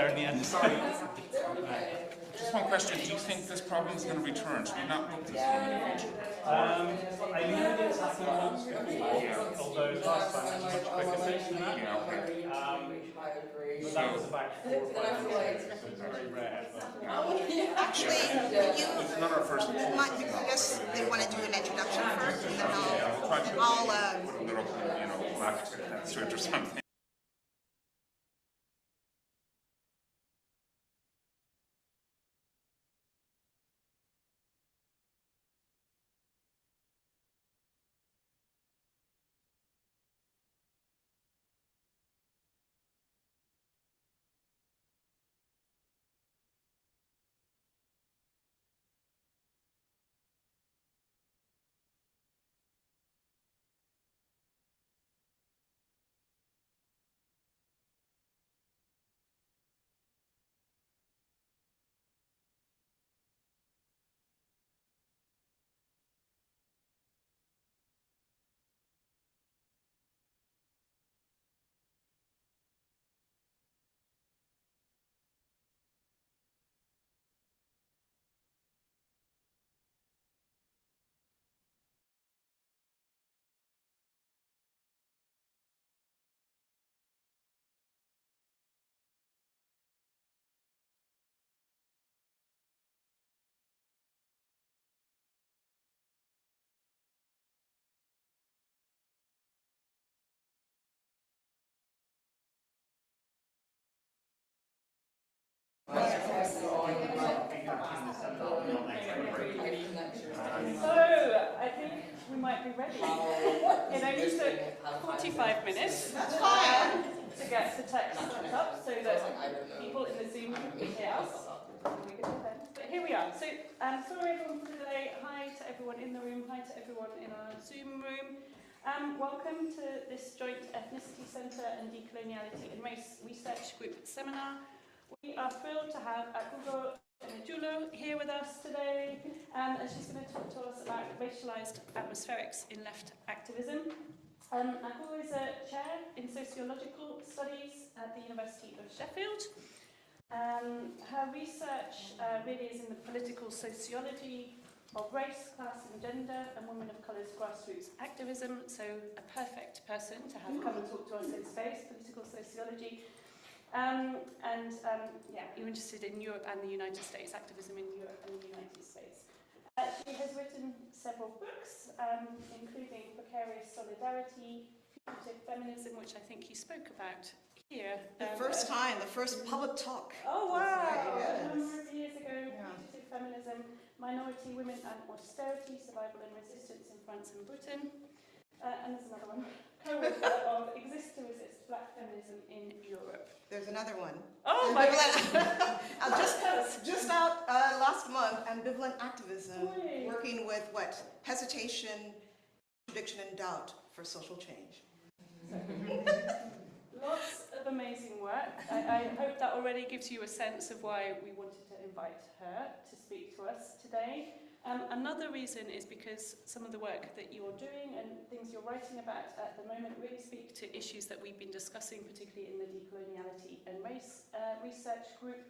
in the end. Sorry. Just one question. Do you think this problem is going to return? Should we not look at this problem in the future? I know it's happened once before, although last time it was much quicker fix than that. Yeah, okay. But that was about 4 or 5 years ago, so it's very rare. Actually, It's not our first I guess they want to do an introduction first, and then I'll try to I'll put a little, black to it or something. So I think we might be ready. It only took 45 minutes to get the text set up so that people in the Zoom can hear us. But here we are. So sorry everyone for the delay. Hi to everyone in the room. Hi to everyone in our Zoom room. Welcome to this joint Ethnicity Centre and Decoloniality and Race Research Group seminar. We are thrilled to have Akwugo Emejulu here with us today, and she's going to talk to us about racialised atmospherics in left activism. Akwugo is a chair in sociological studies at the University of Sheffield. Her research really is in the political sociology of race, class and gender, and women of colour's grassroots activism, so a perfect person to have come and talk to us in space, political sociology. Yeah, you're interested in Europe and the United States, activism in Europe and the United States. She has written several books, including Precarious Solidarity, Fugitive Feminism, which I think you spoke about here. the first public talk. Oh wow! Yes. A number of years ago, Fugitive Feminism, Minority Women and Austerity, Survival and Resistance in France and Britain. And there's another one, co-author of Exist to Resist Black Feminism in Europe. There's another one. Oh my God! just out last month, Ambivalent Activism, Oy. working with what? Hesitation, contradiction and doubt for social change. Lots of amazing work. I hope that already gives you a sense of why we wanted to invite her to speak to us today. Another reason is because some of the work that you're doing and things you're writing about at the moment really speak to issues that we've been discussing, particularly in the decoloniality and race research group.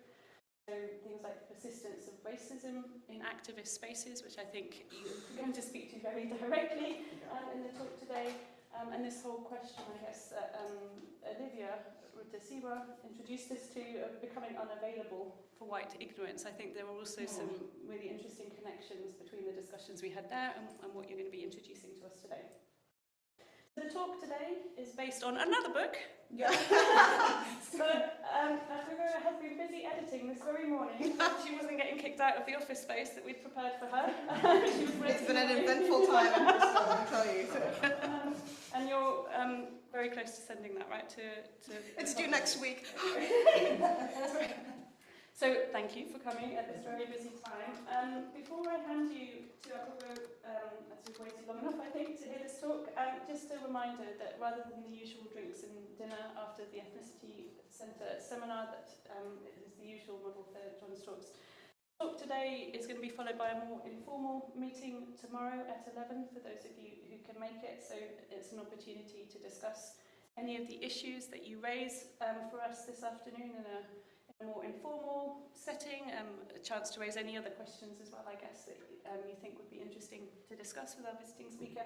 So things like the persistence of racism in activist spaces, which I think you're going to speak to very directly in the talk today. And this whole question, I guess, that Olivia Rudasiwa introduced us to, of becoming unavailable for white ignorance. I think there are also some really interesting connections between the discussions we had there and what you're going to be introducing to us today. So the talk today is based on another book. But Akwugo has been busy editing this very morning. She wasn't getting kicked out of the office space that we'd prepared for her. It's been an eventful time, I tell you. And you're very close to sending that, right? It's due next week. So thank you for coming at this very busy time. Before I hand you to Akwugo, as we've waited long enough, I think, to hear this talk, just a reminder that rather than the usual drinks and dinner after the Ethnicity Centre seminar, that is the usual model for John's talks. The talk today is going to be followed by a more informal meeting tomorrow at 11 for those of you who can make it. So it's an opportunity to discuss any of the issues that you raise for us this afternoon in a a more informal setting, a chance to raise any other questions as well, I guess, that you think would be interesting to discuss with our visiting speaker.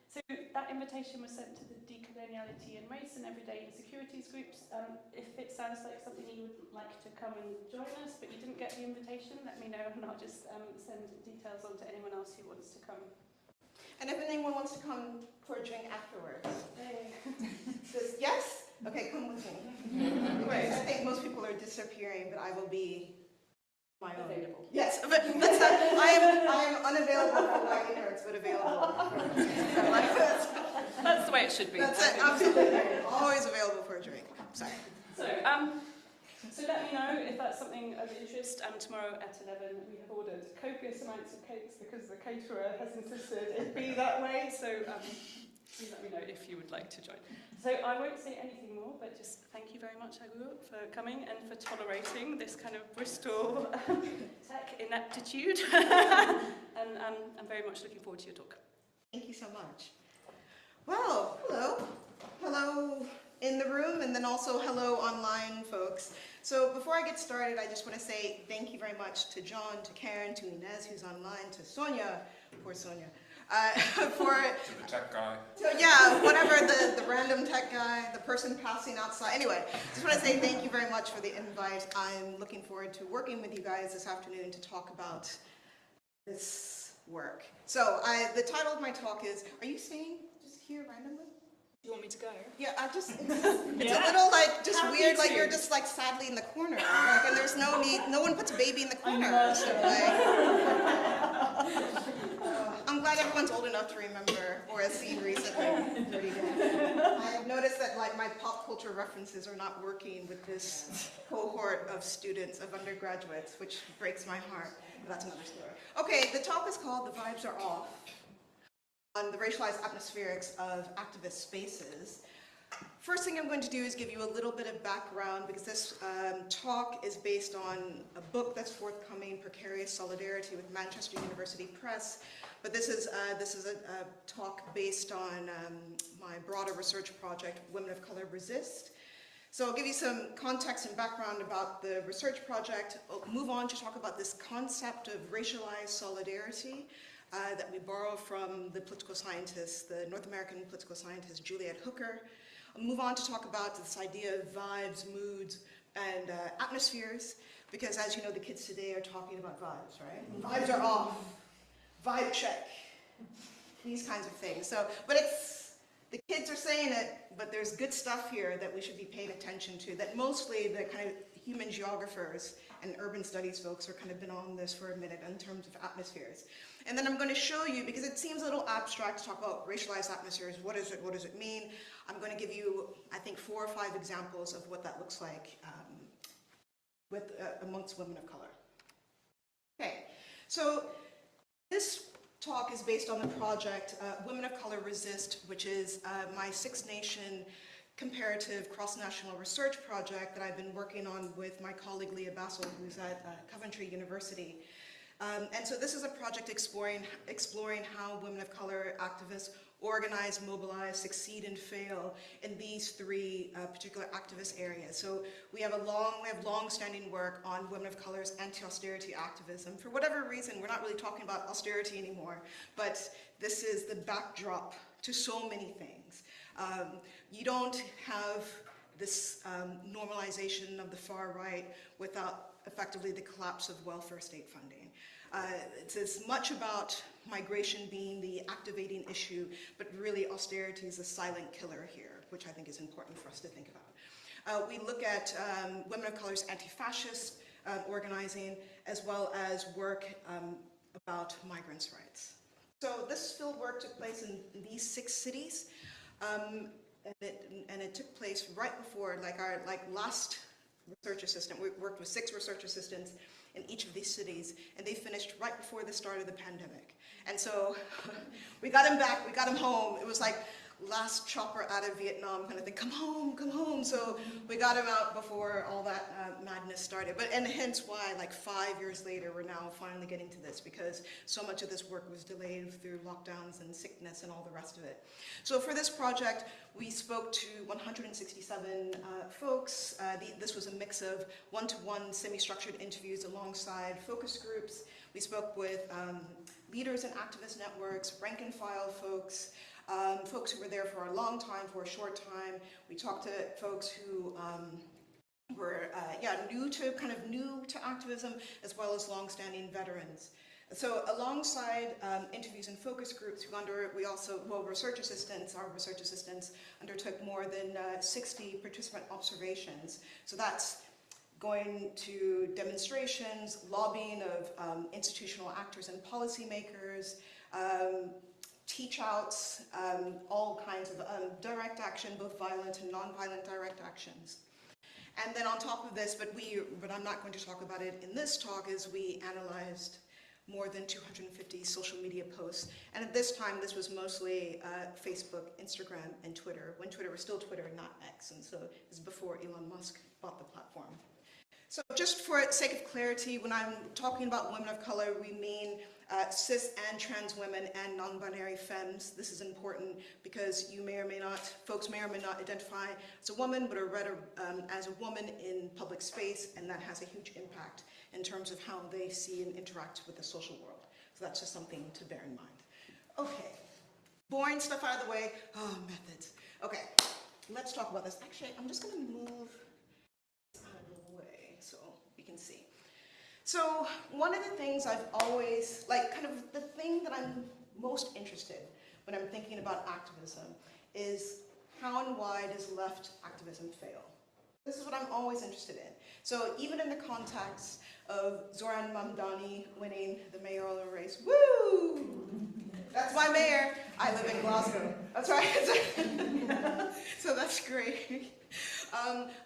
So that invitation was sent to the Decoloniality and Race and Everyday Insecurities groups. If it sounds like something you would like to come and join us, but you didn't get the invitation, let me know and I'll just send details on to anyone else who wants to come. And if anyone wants to come for a drink afterwards. Yes? Okay, come with me. Wait, I think most people are disappearing, but I will be my own. Available. Yes, but that's not, I am unavailable for white nerds, but available. That's the way it should be. That's it, absolutely. Always available for a drink. Sorry. So let me know if that's something of interest. Tomorrow at 11 we have ordered copious amounts of cakes because the caterer has insisted it be that way. So please let me know if you would like to join. So I won't say anything more, but just thank you very much, Akwugo, for coming and for tolerating this kind of Bristol tech ineptitude. And I'm very much looking forward to your talk. Thank you so much. Well, hello. Hello in the room, and then also hello online, folks. So before I get started, I just want to say thank you very much to John, to Karen, to Inez, who's online, to Sonia, poor Sonia, for... To the tech guy. So yeah, whatever, the random tech guy, the person passing outside. Anyway, just want to say thank you very much for the invite. I'm looking forward to working with you guys this afternoon to talk about this work. So the title of my talk is, are you staying just here randomly? Do you want me to go? Yeah, it's a little like just Happy weird, like to. you're just like sadly in the corner, like, and there's no need, no one puts a baby in the corner. So like, I'm glad everyone's old enough to remember, or has seen recently. I have noticed that like my pop culture references are not working with this cohort of students, of undergraduates, which breaks my heart. But that's another story. Okay, the talk is called "The Vibes Are Off," on the racialized atmospherics of activist spaces. First thing I'm going to do is give you a little bit of background, because this talk is based on a book that's forthcoming, Precarious Solidarity, with Manchester University Press. But this is a talk based on my broader research project, Women of Color Resist. So I'll give you some context and background about the research project. I'll move on to talk about this concept of racialized solidarity that we borrow from the political scientist, the North American political scientist Juliet Hooker. I'll move on to talk about this idea of vibes, moods, and atmospheres, because as you know, the kids today are talking about vibes, right? Vibes are off, vibe check, these kinds of things. So, but the kids are saying it, but there's good stuff here that we should be paying attention to, that mostly the kind of human geographers and urban studies folks are kind of been on this for a minute in terms of atmospheres. And then I'm going to show you, because it seems a little abstract to talk about racialized atmospheres, what is it, what does it mean? I'm going to give you, I think, 4 or 5 examples of what that looks like amongst women of color. Okay, so this talk is based on the project Women of Color Resist, which is my Six Nation comparative cross-national research project that I've been working on with my colleague Leah Bassel, who's at Coventry University. And so this is a project exploring how women of color activists organize, mobilize, succeed, and fail in these 3 particular activist areas. So we have long-standing work on women of color's anti-austerity activism. For whatever reason, we're not really talking about austerity anymore, but this is the backdrop to so many things. You don't have this normalization of the far right without effectively the collapse of welfare state funding. It's as much about migration being the activating issue, but really austerity is a silent killer here, which I think is important for us to think about. We look at women of color's anti-fascist organizing, as well as work about migrants' rights. So this field work took place in these 6 cities, and it took place right before, our last research assistant. We worked with 6 research assistants in each of these cities, and they finished right before the start of the pandemic. And so we got him back, we got him home. It was like, last chopper out of Vietnam kind of thing, come home, come home. So we got him out before all that madness started. And hence why, like 5 years later, we're now finally getting to this, because so much of this work was delayed through lockdowns and sickness and all the rest of it. So for this project, we spoke to 167 folks. This was a mix of one-to-one semi-structured interviews alongside focus groups. We spoke with leaders in activist networks, rank and file folks, folks who were there for a long time, for a short time. We talked to folks who were new to activism, as well as long-standing veterans. So alongside interviews and focus groups, research assistants, our research assistants undertook more than 60 participant observations. So that's going to demonstrations, lobbying of institutional actors and policymakers, teach-outs, all kinds of direct action, both violent and non-violent direct actions. And then on top of this, but I'm not going to talk about it in this talk, is we analyzed more than 250 social media posts. And at this time, this was mostly Facebook, Instagram, and Twitter, when Twitter was still Twitter, not X. And so it was before Elon Musk bought the platform. So just for sake of clarity, when I'm talking about women of color, we mean cis and trans women and non-binary femmes. This is important because folks may or may not identify as a woman, but are read as a woman in public space, and that has a huge impact in terms of how they see and interact with the social world. So that's just something to bear in mind. Okay, boring stuff out of the way. Oh, methods. Okay, let's talk about this. Actually, I'm just gonna move this out of the way so we can see. So one of the things I've always, the thing that I'm most interested in when I'm thinking about activism is how and why does left activism fail? This is what I'm always interested in. So even in the context of Zoran Mamdani winning the mayoral race, woo! That's my mayor. I live in Glasgow. That's right. So that's great.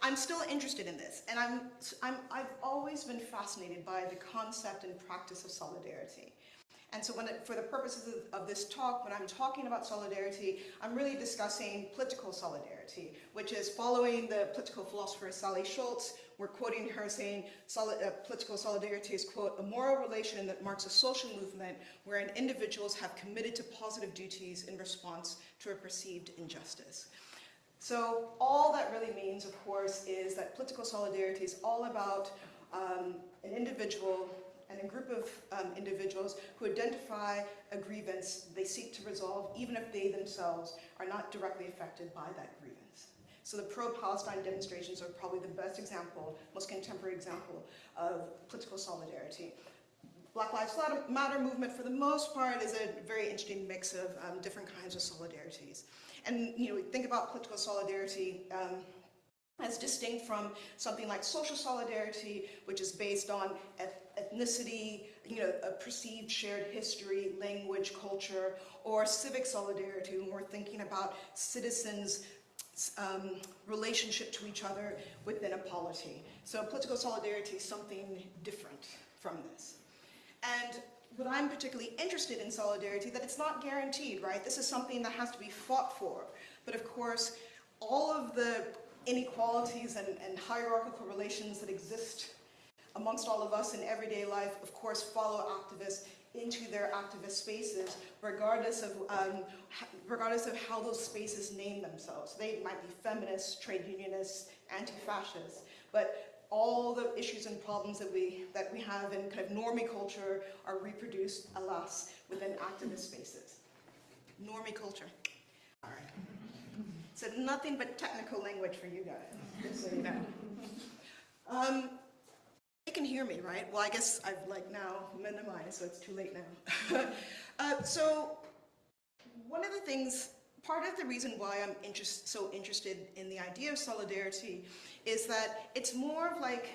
I'm still interested in this, and I've always been fascinated by the concept and practice of solidarity. And so for the purposes of this talk, when I'm talking about solidarity, I'm really discussing political solidarity, which is following the political philosopher Sally Schultz. We're quoting her saying, political solidarity is, quote, a moral relation that marks a social movement wherein individuals have committed to positive duties in response to a perceived injustice. So all that really means, of course, is that political solidarity is all about an individual and a group of individuals who identify a grievance they seek to resolve, even if they themselves are not directly affected by that grievance. So the pro-Palestine demonstrations are probably the best example, most contemporary example of political solidarity. Black Lives Matter movement, for the most part, is a very interesting mix of different kinds of solidarities. And think about political solidarity as distinct from something like social solidarity, which is based on ethnicity, a perceived shared history, language, culture, or civic solidarity when we're thinking about citizens' relationship to each other within a polity. So political solidarity is something different from this. And what I'm particularly interested in solidarity, that it's not guaranteed, right? This is something that has to be fought for. But of course, all of the inequalities and hierarchical relations that exist amongst all of us in everyday life, of course, follow activists into their activist spaces, regardless of how those spaces name themselves. They might be feminists, trade unionists, anti-fascists, but all the issues and problems that we have in kind of normie culture are reproduced, alas, within activist spaces. Normie culture. All right. So nothing but technical language for you guys, just so you know. You can hear me, right? Well, I guess I've now minimized, so it's too late now. So one of the things, part of the reason why I'm so interested in the idea of solidarity is that it's more of like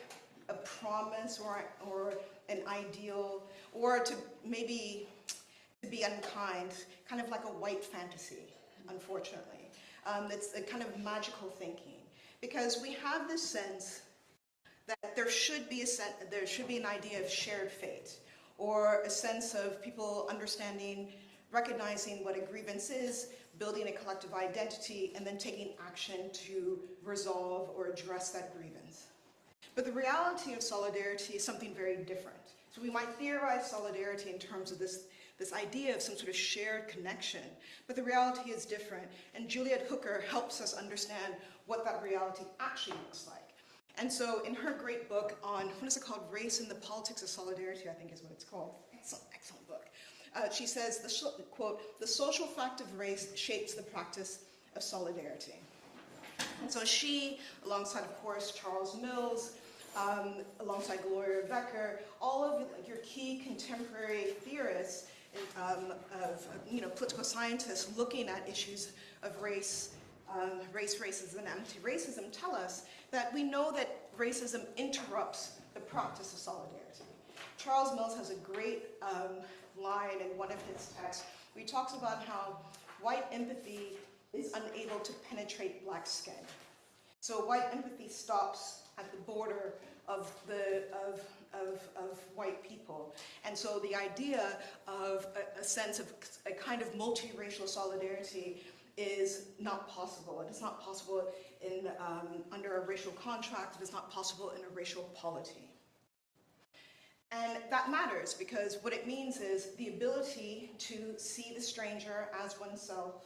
a promise or an ideal, or to maybe to be unkind, kind of like a white fantasy, unfortunately. It's a kind of magical thinking, because we have this sense that there should be an idea of shared fate, or a sense of people understanding, recognizing what a grievance is, building a collective identity, and then taking action to resolve or address that grievance. But the reality of solidarity is something very different. So we might theorize solidarity in terms of this idea of some sort of shared connection, but the reality is different, and Juliet Hooker helps us understand what that reality actually looks like. And so in her great book on, what is it called, Race and the Politics of Solidarity, I think is what it's called. Excellent book. She says, quote, "The social fact of race shapes the practice of solidarity." And so she, alongside, of course, Charles Mills, alongside Gloria Becker, all of your key contemporary theorists of political scientists looking at issues of race, racism, and anti-racism tell us that we know that racism interrupts the practice of solidarity. Charles Mills has a great line in one of his texts where he talks about how white empathy is unable to penetrate black skin. So white empathy stops at the border of white people. And so the idea of a sense of a kind of multiracial solidarity is not possible. It is not possible in, under a racial contract. It is not possible in a racial polity. And that matters because what it means is the ability to see the stranger as oneself,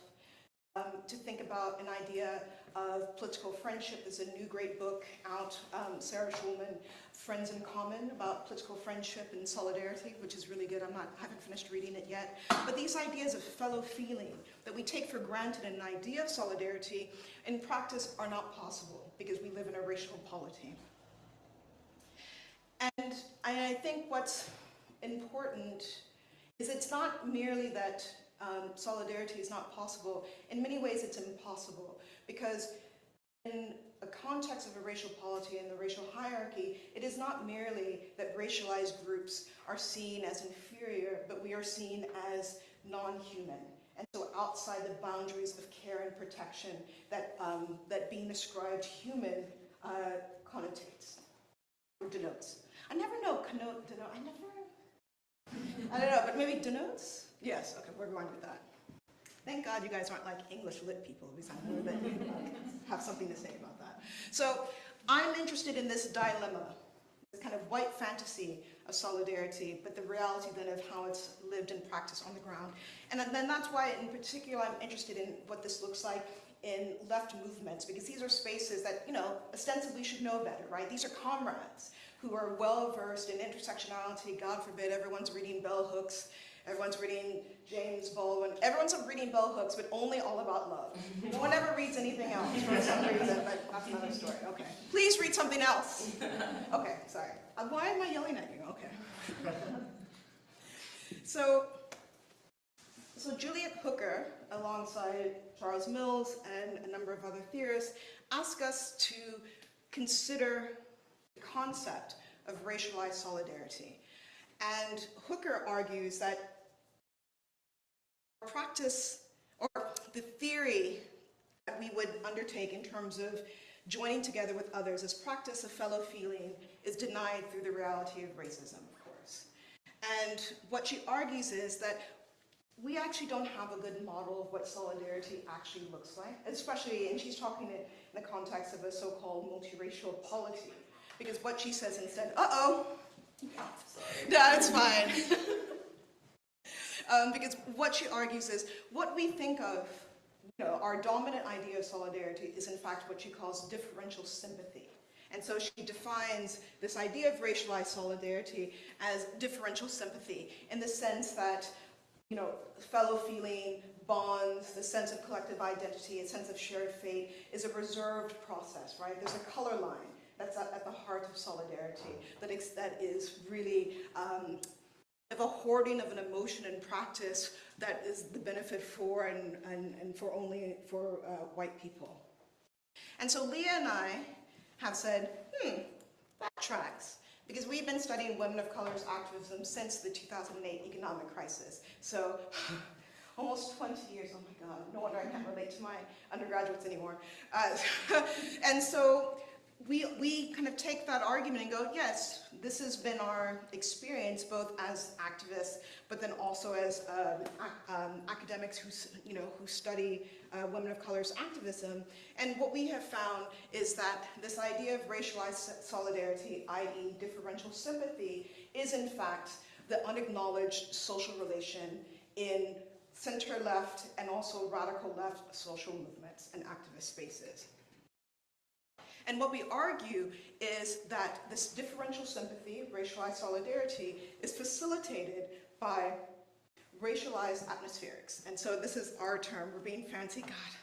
to think about an idea of political friendship. There's a new great book out, Sarah Schulman, Friends in Common, about political friendship and solidarity, which is really good. I haven't finished reading it yet. But these ideas of fellow feeling that we take for granted in an idea of solidarity in practice are not possible because we live in a racial polity. And I think what's important is it's not merely that solidarity is not possible. In many ways, it's impossible because in a context of a racial polity and the racial hierarchy, it is not merely that racialized groups are seen as inferior, but we are seen as non-human. And so outside the boundaries of care and protection that, that being ascribed human connotates or denotes. I never know, connote, denote, I don't know, but maybe denotes? Yes, okay, we're going with that. Thank God you guys aren't like English lit people, because I know that you have something to say about that. So I'm interested in this dilemma, this kind of white fantasy of solidarity, but the reality then of how it's lived in practice on the ground. And then that's why in particular I'm interested in what this looks like in left movements, because these are spaces that, you know, ostensibly should know better, right? These are comrades who are well-versed in intersectionality. God forbid, everyone's reading bell hooks, everyone's reading James Baldwin, everyone's reading bell hooks, but only all about love. No one ever reads anything else for some reason, but that's another story, okay. Please read something else. Okay, sorry. Why am I yelling at you? Okay. So Juliet Hooker, alongside Charles Mills and a number of other theorists, ask us to consider the concept of racialized solidarity. And Hooker argues that practice, or the theory that we would undertake in terms of joining together with others as practice of fellow feeling is denied through the reality of racism, of course. And what she argues is that we actually don't have a good model of what solidarity actually looks like, especially, and she's talking in the context of a so-called multiracial polity, because what she says instead, no, it's fine. Because what she argues is, what we think of, you know, our dominant idea of solidarity is in fact what she calls differential sympathy. And so she defines this idea of racialized solidarity as differential sympathy in the sense that, you know, fellow feeling, bonds, the sense of collective identity, a sense of shared fate is a reserved process, right? There's a color line that's at the heart of solidarity that is really of a hoarding of an emotion and practice that is the benefit for and for only for white people. And so Leah and I have said, that tracks, because we've been studying women of color's activism since the 2008 economic crisis. So almost 20 years, oh my God, no wonder I can't relate to my undergraduates anymore. And so we kind of take that argument and go, yes, this has been our experience both as activists, but then also as academics who study women of color's activism. And what we have found is that this idea of racialized solidarity, i.e. differential sympathy, is in fact the unacknowledged social relation in center-left and also radical left social movements and activist spaces. And what we argue is that this differential sympathy, racialized solidarity, is facilitated by racialized atmospherics. And so this is our term, we're being fancy, God.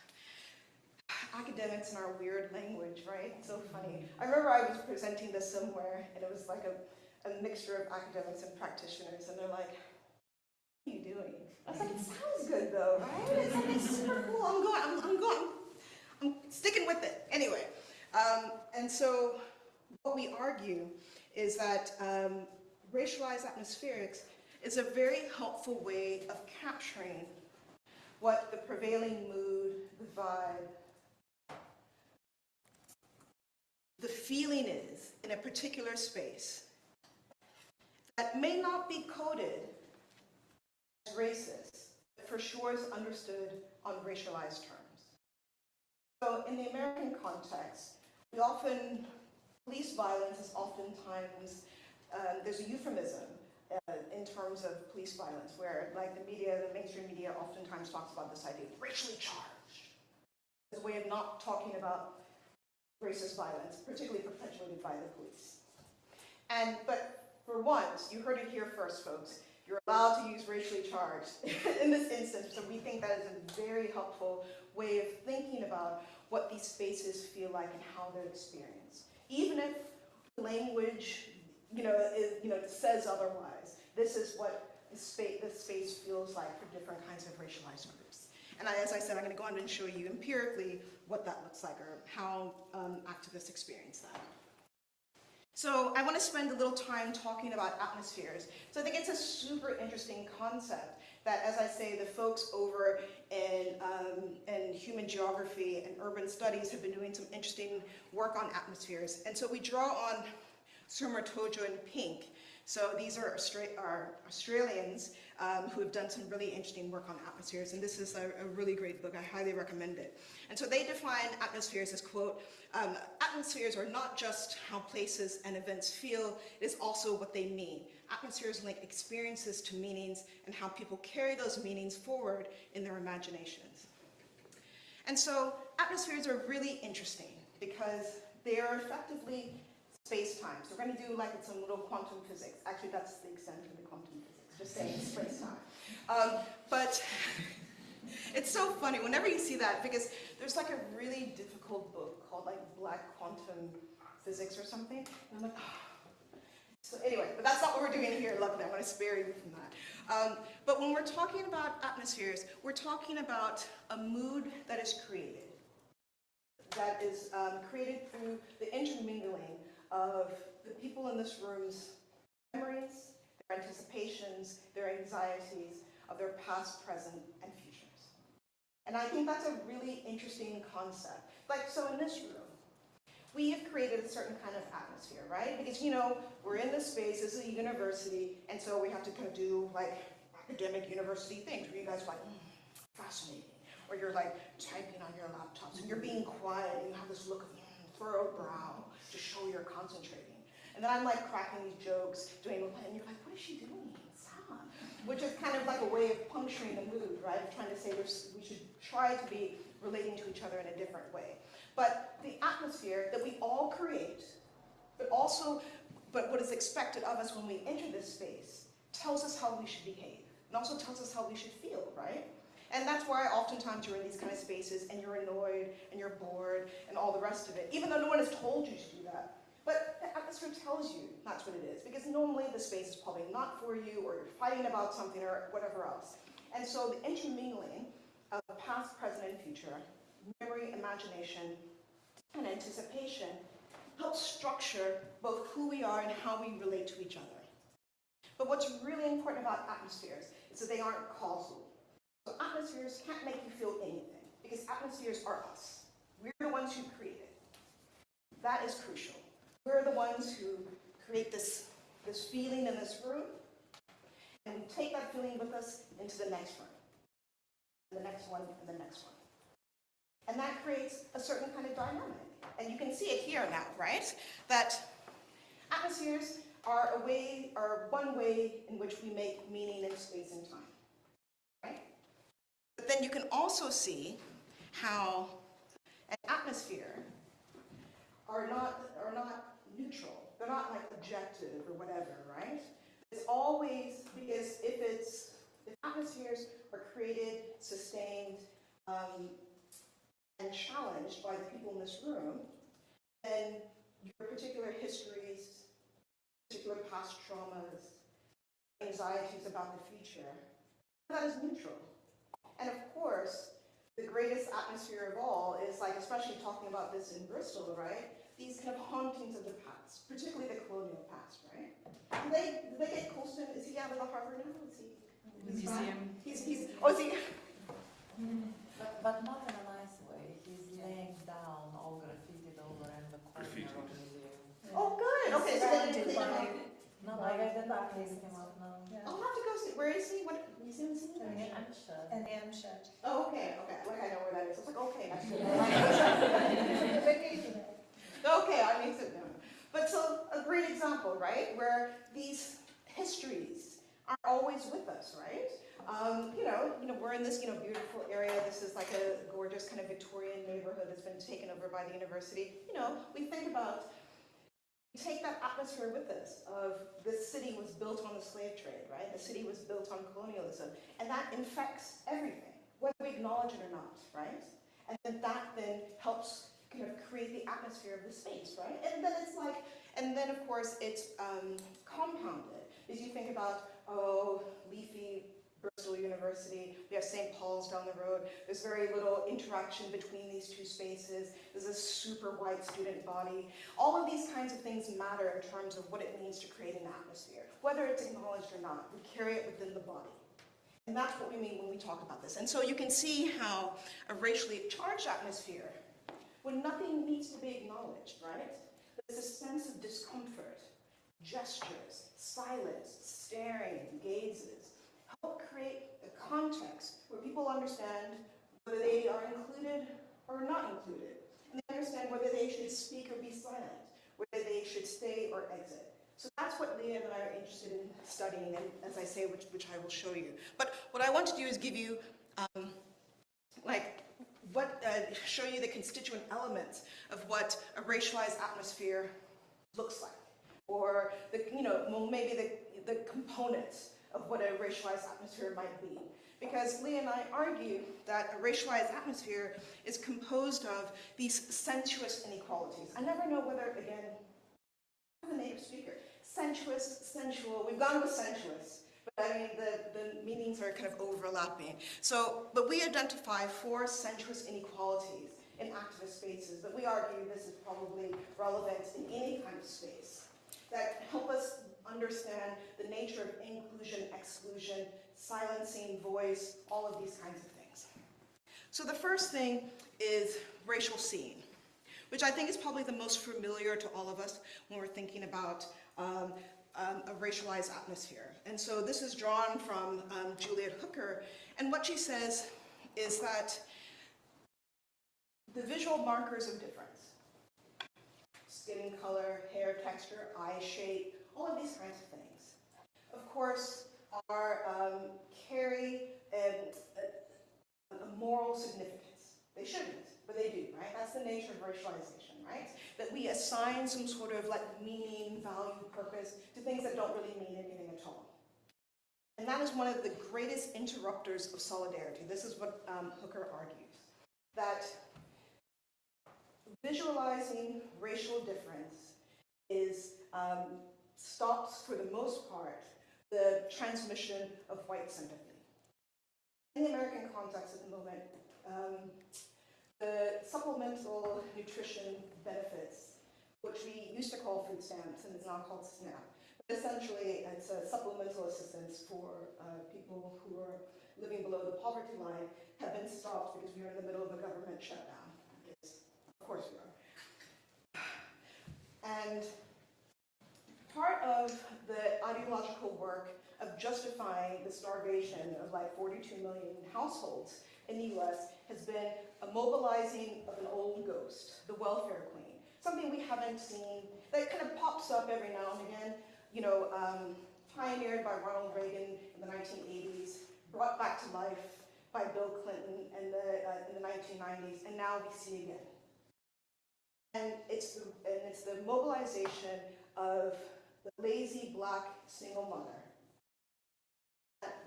Academics and our weird language, right? It's so funny. I remember I was presenting this somewhere, and it was like a mixture of academics and practitioners, and they're like, what are you doing? I was like, it sounds good though, right? It's like, it's super cool, I'm sticking with it. Anyway. And so what we argue is that racialized atmospherics is a very helpful way of capturing what the prevailing mood, the vibe, the feeling is in a particular space that may not be coded as racist, but for sure is understood on racialized terms. So in the American context, police violence is oftentimes, there's a euphemism in terms of police violence, where like the mainstream media oftentimes talks about this idea of racially charged. It's a way of not talking about racist violence, particularly perpetuated by the police. But for once, you heard it here first, folks, you're allowed to use racially charged in this instance, so we think that is a very helpful way of thinking about what these spaces feel like and how they're experienced. Even if language, says otherwise, this is what the space feels like for different kinds of racialized groups. And as I said, I'm going to go on and show you empirically what that looks like, or how activists experience that. So I want to spend a little time talking about atmospheres. So I think it's a super interesting concept that, as I say, the folks over in human geography and urban studies have been doing some interesting work on atmospheres. And so we draw on Tojo in pink. So these are Australians who have done some really interesting work on atmospheres, and this is a really great book. I highly recommend it. And so they define atmospheres as, quote, atmospheres are not just how places and events feel, it is also what they mean. Atmospheres link experiences to meanings and how people carry those meanings forward in their imaginations. And so atmospheres are really interesting because they are effectively space-time. So we're going to do like some little quantum physics. Actually, that's the extent of the quantum physics, just saying space-time. But it's so funny whenever you see that, because there's like a really difficult book called like Black Quantum Physics or something. And I'm like, oh. So anyway, but that's not what we're doing here, luckily. I want to spare you from that. But when we're talking about atmospheres, we're talking about a mood that is created. That is created through the intermingling of the people in this room's memories, their anticipations, their anxieties of their past, present, and futures. And I think that's a really interesting concept. Like, so in this room, we have created a certain kind of atmosphere, right? Because, we're in this space, this is a university, and so we have to kind of do, like, academic university things where you guys are like, fascinating. Or you're, like, typing on your laptops, and you're being quiet, and you have this look of furrowed brow to show you're concentrating. And then I'm, like, cracking these jokes, and you're like, what is she doing? Sam? Which is kind of like a way of puncturing the mood, right? Of trying to say we should try to be relating to each other in a different way. But the atmosphere that we all create, but what is expected of us when we enter this space, tells us how we should behave, and also tells us how we should feel, right? And that's why oftentimes you're in these kind of spaces and you're annoyed and you're bored and all the rest of it, even though no one has told you to do that. But the atmosphere tells you that's what it is, because normally the space is probably not for you, or you're fighting about something or whatever else. And so the intermingling of past, present, and future, memory, imagination, and anticipation helps structure both who we are and how we relate to each other. But what's really important about atmospheres is that they aren't causal. So atmospheres can't make you feel anything, because atmospheres are us. We're the ones who create it. That is crucial. We're the ones who create this feeling in this room, and we take that feeling with us into the next room, the next one, and the next one. And that creates a certain kind of dynamic. And you can see it here now, right? That atmospheres are one way in which we make meaning in space and time, right? But then you can also see how an atmosphere are not neutral. They're not like objective or whatever, right? It's always, because if atmospheres are created, sustained, and challenged by the people in this room, then your particular histories, particular past traumas, anxieties about the future, that is neutral. And of course, the greatest atmosphere of all is, like, especially talking about this in Bristol, right? These kind of hauntings of the past, particularly the colonial past, right? Do they get Colston? Is he out of the Harvard now? Is he? Museum. Is he? But not in a nice way. He's laying down all graffitied over in the corner of the museum. Oh, good. Okay, so then you clean it up. No, like I did not case him up now. I'll have to go see. Where is he? What museum is he in? I'm sure. And the M shed. Oh, okay. Like I know where that is. I was like, okay. Okay, I need to know. But so a great example, right? Where these histories are always with us, right? We're in this, beautiful area. This is like a gorgeous kind of Victorian neighborhood that's been taken over by the university. We take that atmosphere with us of this city was built on the slave trade, right? The city was built on colonialism, and that infects everything, whether we acknowledge it or not, right? And that then helps kind of create the atmosphere of the space, right? And then of course it's compounded. As you think about, leafy Bristol University, we have St. Paul's down the road. There's very little interaction between these two spaces. There's a super white student body. All of these kinds of things matter in terms of what it means to create an atmosphere. Whether it's acknowledged or not, we carry it within the body. And that's what we mean when we talk about this. And so you can see how a racially charged atmosphere, when nothing needs to be acknowledged, right? There's a sense of discomfort, gestures, silence, staring, gazes, help create a context where people understand whether they are included or not included. And they understand whether they should speak or be silent, whether they should stay or exit. So that's what Leah and I are interested in studying, and as I say, which I will show you. But what I want to do is give you, show you the constituent elements of what a racialized atmosphere looks like, or maybe the components of what a racialized atmosphere might be. Because Leah and I argue that a racialized atmosphere is composed of these sensuous inequalities. I never know whether, again, I'm a native speaker. Sensuous, sensual, we've gone with sensuous, but I mean the meanings are kind of overlapping. But we identify 4 sensuous inequalities in activist spaces, but we argue this is probably relevant in any kind of space that help us understand the nature of inclusion, exclusion, silencing, voice, all of these kinds of things. So the first thing is racial scene, which I think is probably the most familiar to all of us when we're thinking about a racialized atmosphere. And so this is drawn from Juliet Hooker, and what she says is that the visual markers of difference, skin color, hair texture, eye shape, all of these kinds of things, of course, carry a moral significance. They shouldn't, but they do, right? That's the nature of racialization, right? That we assign some sort of meaning, value, purpose to things that don't really mean anything at all. And that is one of the greatest interrupters of solidarity. This is what Hooker argues, that visualizing racial difference stops, for the most part, the transmission of white sympathy. In the American context at the moment, the supplemental nutrition benefits, which we used to call food stamps and is now called SNAP, but essentially it's a supplemental assistance for people who are living below the poverty line, have been stopped because we are in the middle of a government shutdown. Because, of course we are. And part of the ideological work of justifying the starvation of like 42 million households in the US has been a mobilizing of an old ghost, the welfare queen. Something we haven't seen, that kind of pops up every now and again, you know, pioneered by Ronald Reagan in the 1980s, brought back to life by Bill Clinton in the 1990s, and now we see again. And it's the mobilization of the lazy black single mother.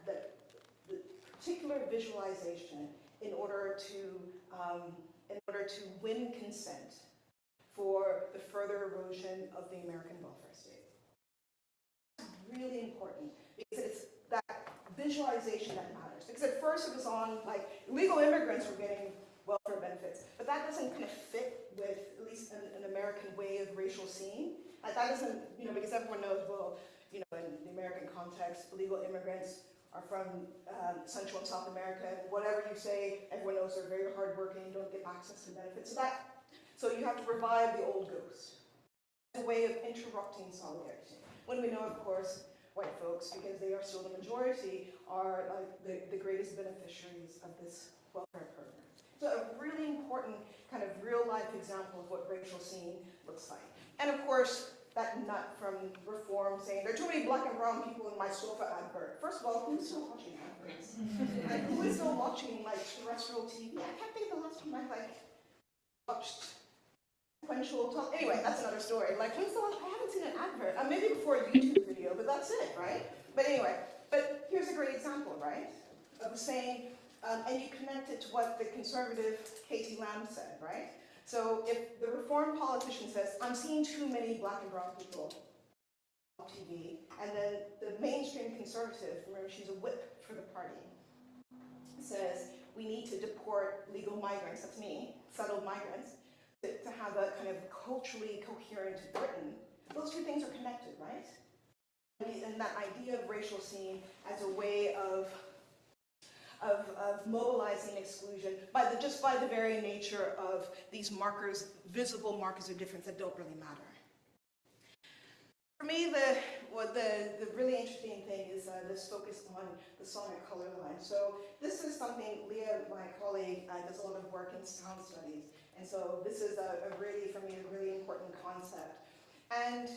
The particular visualization in order to win consent for the further erosion of the American welfare state. It's really important because it's that visualization that matters. Because at first it was on like illegal immigrants were getting welfare benefits, but that doesn't kind of fit with at least an American way of racial seeing. Like that doesn't, you know, because everyone knows, well, you know, in the American context, illegal immigrants are from Central and South America. Whatever you say, everyone knows they're very hardworking, don't get access to benefits. So you have to revive the old ghost as a way of interrupting solidarity. When we know, of course, white folks, because they are still the majority, are like the greatest beneficiaries of this welfare program. So a really important kind of real-life example of what racial seeing looks like. And of course, that nut from Reform saying, there are too many black and brown people in my sofa advert. First of all, who's still watching adverts? Like, who is still watching like terrestrial TV? I can't think of the last time I like watched sequential talk. Anyway, that's another story. Like, when's the last? I haven't seen an advert. Maybe before a YouTube video, but that's it, right? But anyway, but here's a great example, right? Of saying, and you connect it to what the conservative Katie Lamb said, right? So if the Reform politician says, I'm seeing too many black and brown people on TV, and then the mainstream conservative, remember she's a whip for the party, says we need to deport legal migrants, that's me, settled migrants, to have a kind of culturally coherent Britain, those two things are connected, right? And that idea of racial seeing as a way of mobilizing exclusion just by the very nature of these markers, visible markers of difference that don't really matter. For me, the really interesting thing is this focus on the sonic color line. So this is something Leah, my colleague, does a lot of work in sound studies. And so this is for me, a really important concept. And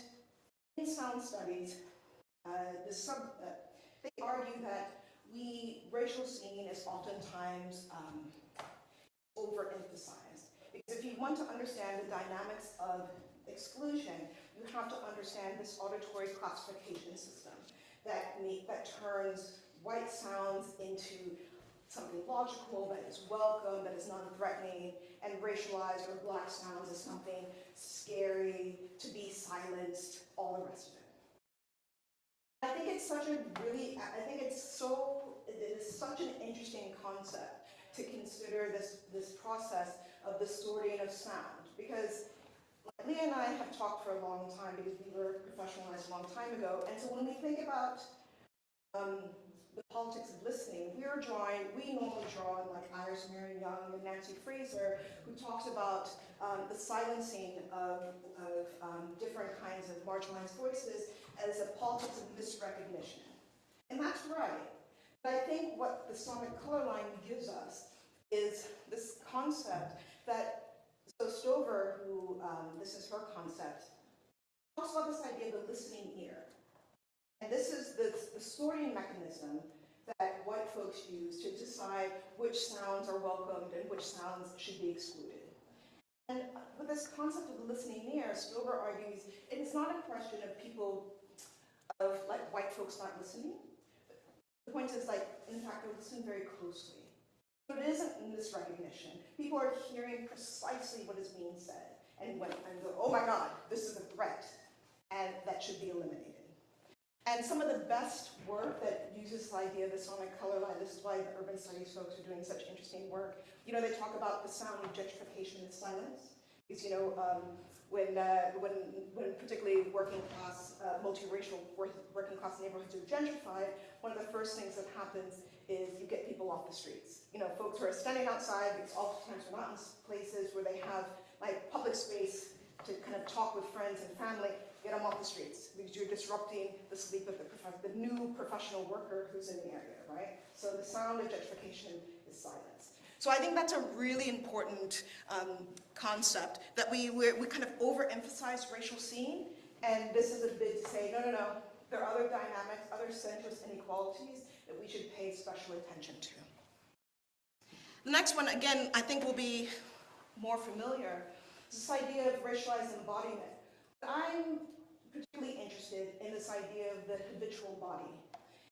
in sound studies, they argue that racial seeing is oftentimes overemphasized. Because if you want to understand the dynamics of exclusion, you have to understand this auditory classification system that turns white sounds into something logical, that is welcome, that is non-threatening, and racialized or black sounds as something scary, to be silenced, all the rest of it. I think it's it is such an interesting concept to consider this process of the sorting of sound, because Leah and I have talked for a long time because we were professionalized a long time ago, and so when we think about the politics of listening, we normally draw on like Iris Marion Young and Nancy Fraser, who talks about the silencing of different kinds of marginalized voices as a politics of misrecognition. And that's right. But I think what the sonic color line gives us is this concept that, so Stover, who, this is her concept, talks about this idea of the listening ear. And this is the sorting mechanism that white folks use to decide which sounds are welcomed and which sounds should be excluded. And with this concept of the listening ear, Stover argues it is not a question of like white folks not listening. The point is, like, in fact, they listen very closely. So it isn't misrecognition. People are hearing precisely what is being said and go, oh my God, this is a threat, and that should be eliminated. And some of the best work that uses this idea of the sonic color line, this is why the urban studies folks are doing such interesting work. You know, they talk about the sound of gentrification and silence. Because, you know, when particularly working class, multiracial working class neighborhoods are gentrified, one of the first things that happens is you get people off the streets. You know, folks who are standing outside, because oftentimes we're not in places where they have like public space to kind of talk with friends and family, get them off the streets, because you're disrupting the sleep of the new professional worker who's in the area, right? So the sound of gentrification is silence. So I think that's a really important concept, that we kind of overemphasize racial scene, and this is a bid to say, no, there are other dynamics, other sensuous inequalities that we should pay special attention to. The next one, again, I think will be more familiar. This idea of racialized embodiment. I'm particularly interested in this idea of the habitual body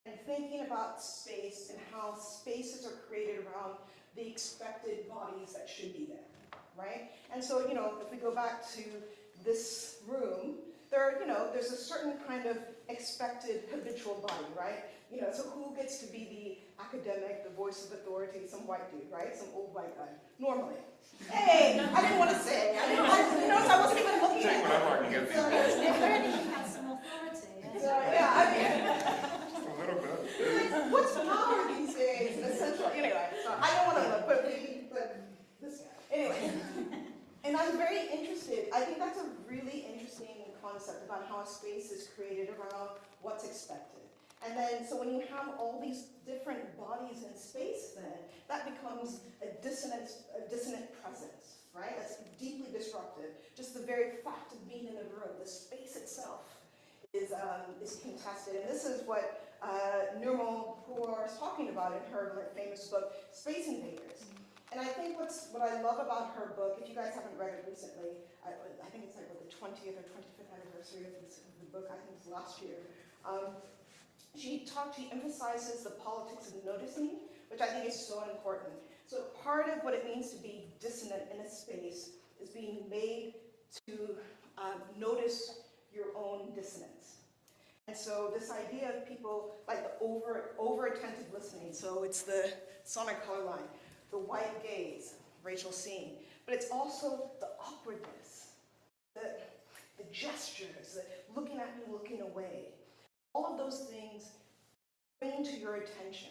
and thinking about space and how spaces are created around the expected bodies that should be there, right? And so, if we go back to this room, there's a certain kind of expected habitual body, right? So who gets to be the academic, the voice of authority? Some white dude, right? Some old white guy, normally. Hey, I didn't want to say. I wasn't even looking Take at whatever I can get these days. If only you had some authority. Just a little bit. Like, what's power these days? Essentially, anyway. So I don't want to look, but this guy. Anyway, and I'm very interested. I think that's a really interesting concept about how a space is created around what's expected. And then, so when you have all these different bodies in space, then that becomes a dissonant presence, right? That's deeply disruptive. Just the very fact of being in the room, the space itself is contested. And this is what Nirmal Kaur is talking about in her famous book, Space Invaders. And I think what I love about her book, if you guys haven't read it recently, I think it's like the 20th or 25th anniversary of the book, I think it's last year. She emphasizes the politics of noticing, which I think is so important. So part of what it means to be dissonant in a space is being made to notice your own dissonance. And so this idea of people, like the over-attentive listening, so it's the sonic color line, the white gaze, racial scene, but it's also the awkwardness, the gestures, the looking at me, looking away. All of those things bring to your attention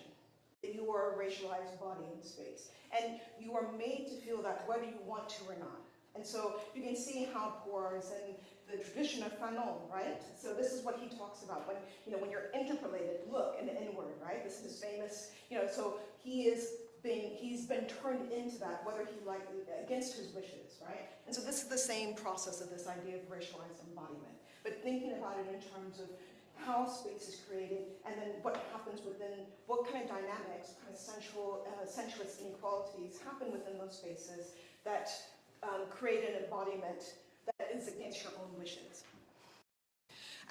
that you are a racialized body in space. And you are made to feel that whether you want to or not. And so you can see how Kaur is in the tradition of Fanon, right? So this is what he talks about when you're interpolated, look, and the inward, right? This is famous, so he's been turned into that, whether he against his wishes, right? And so this is the same process of this idea of racialized embodiment, but thinking about it in terms of how space is created, and then what happens within, what kind of dynamics, kind of sensuous inequalities happen within those spaces that create an embodiment that is against your own wishes.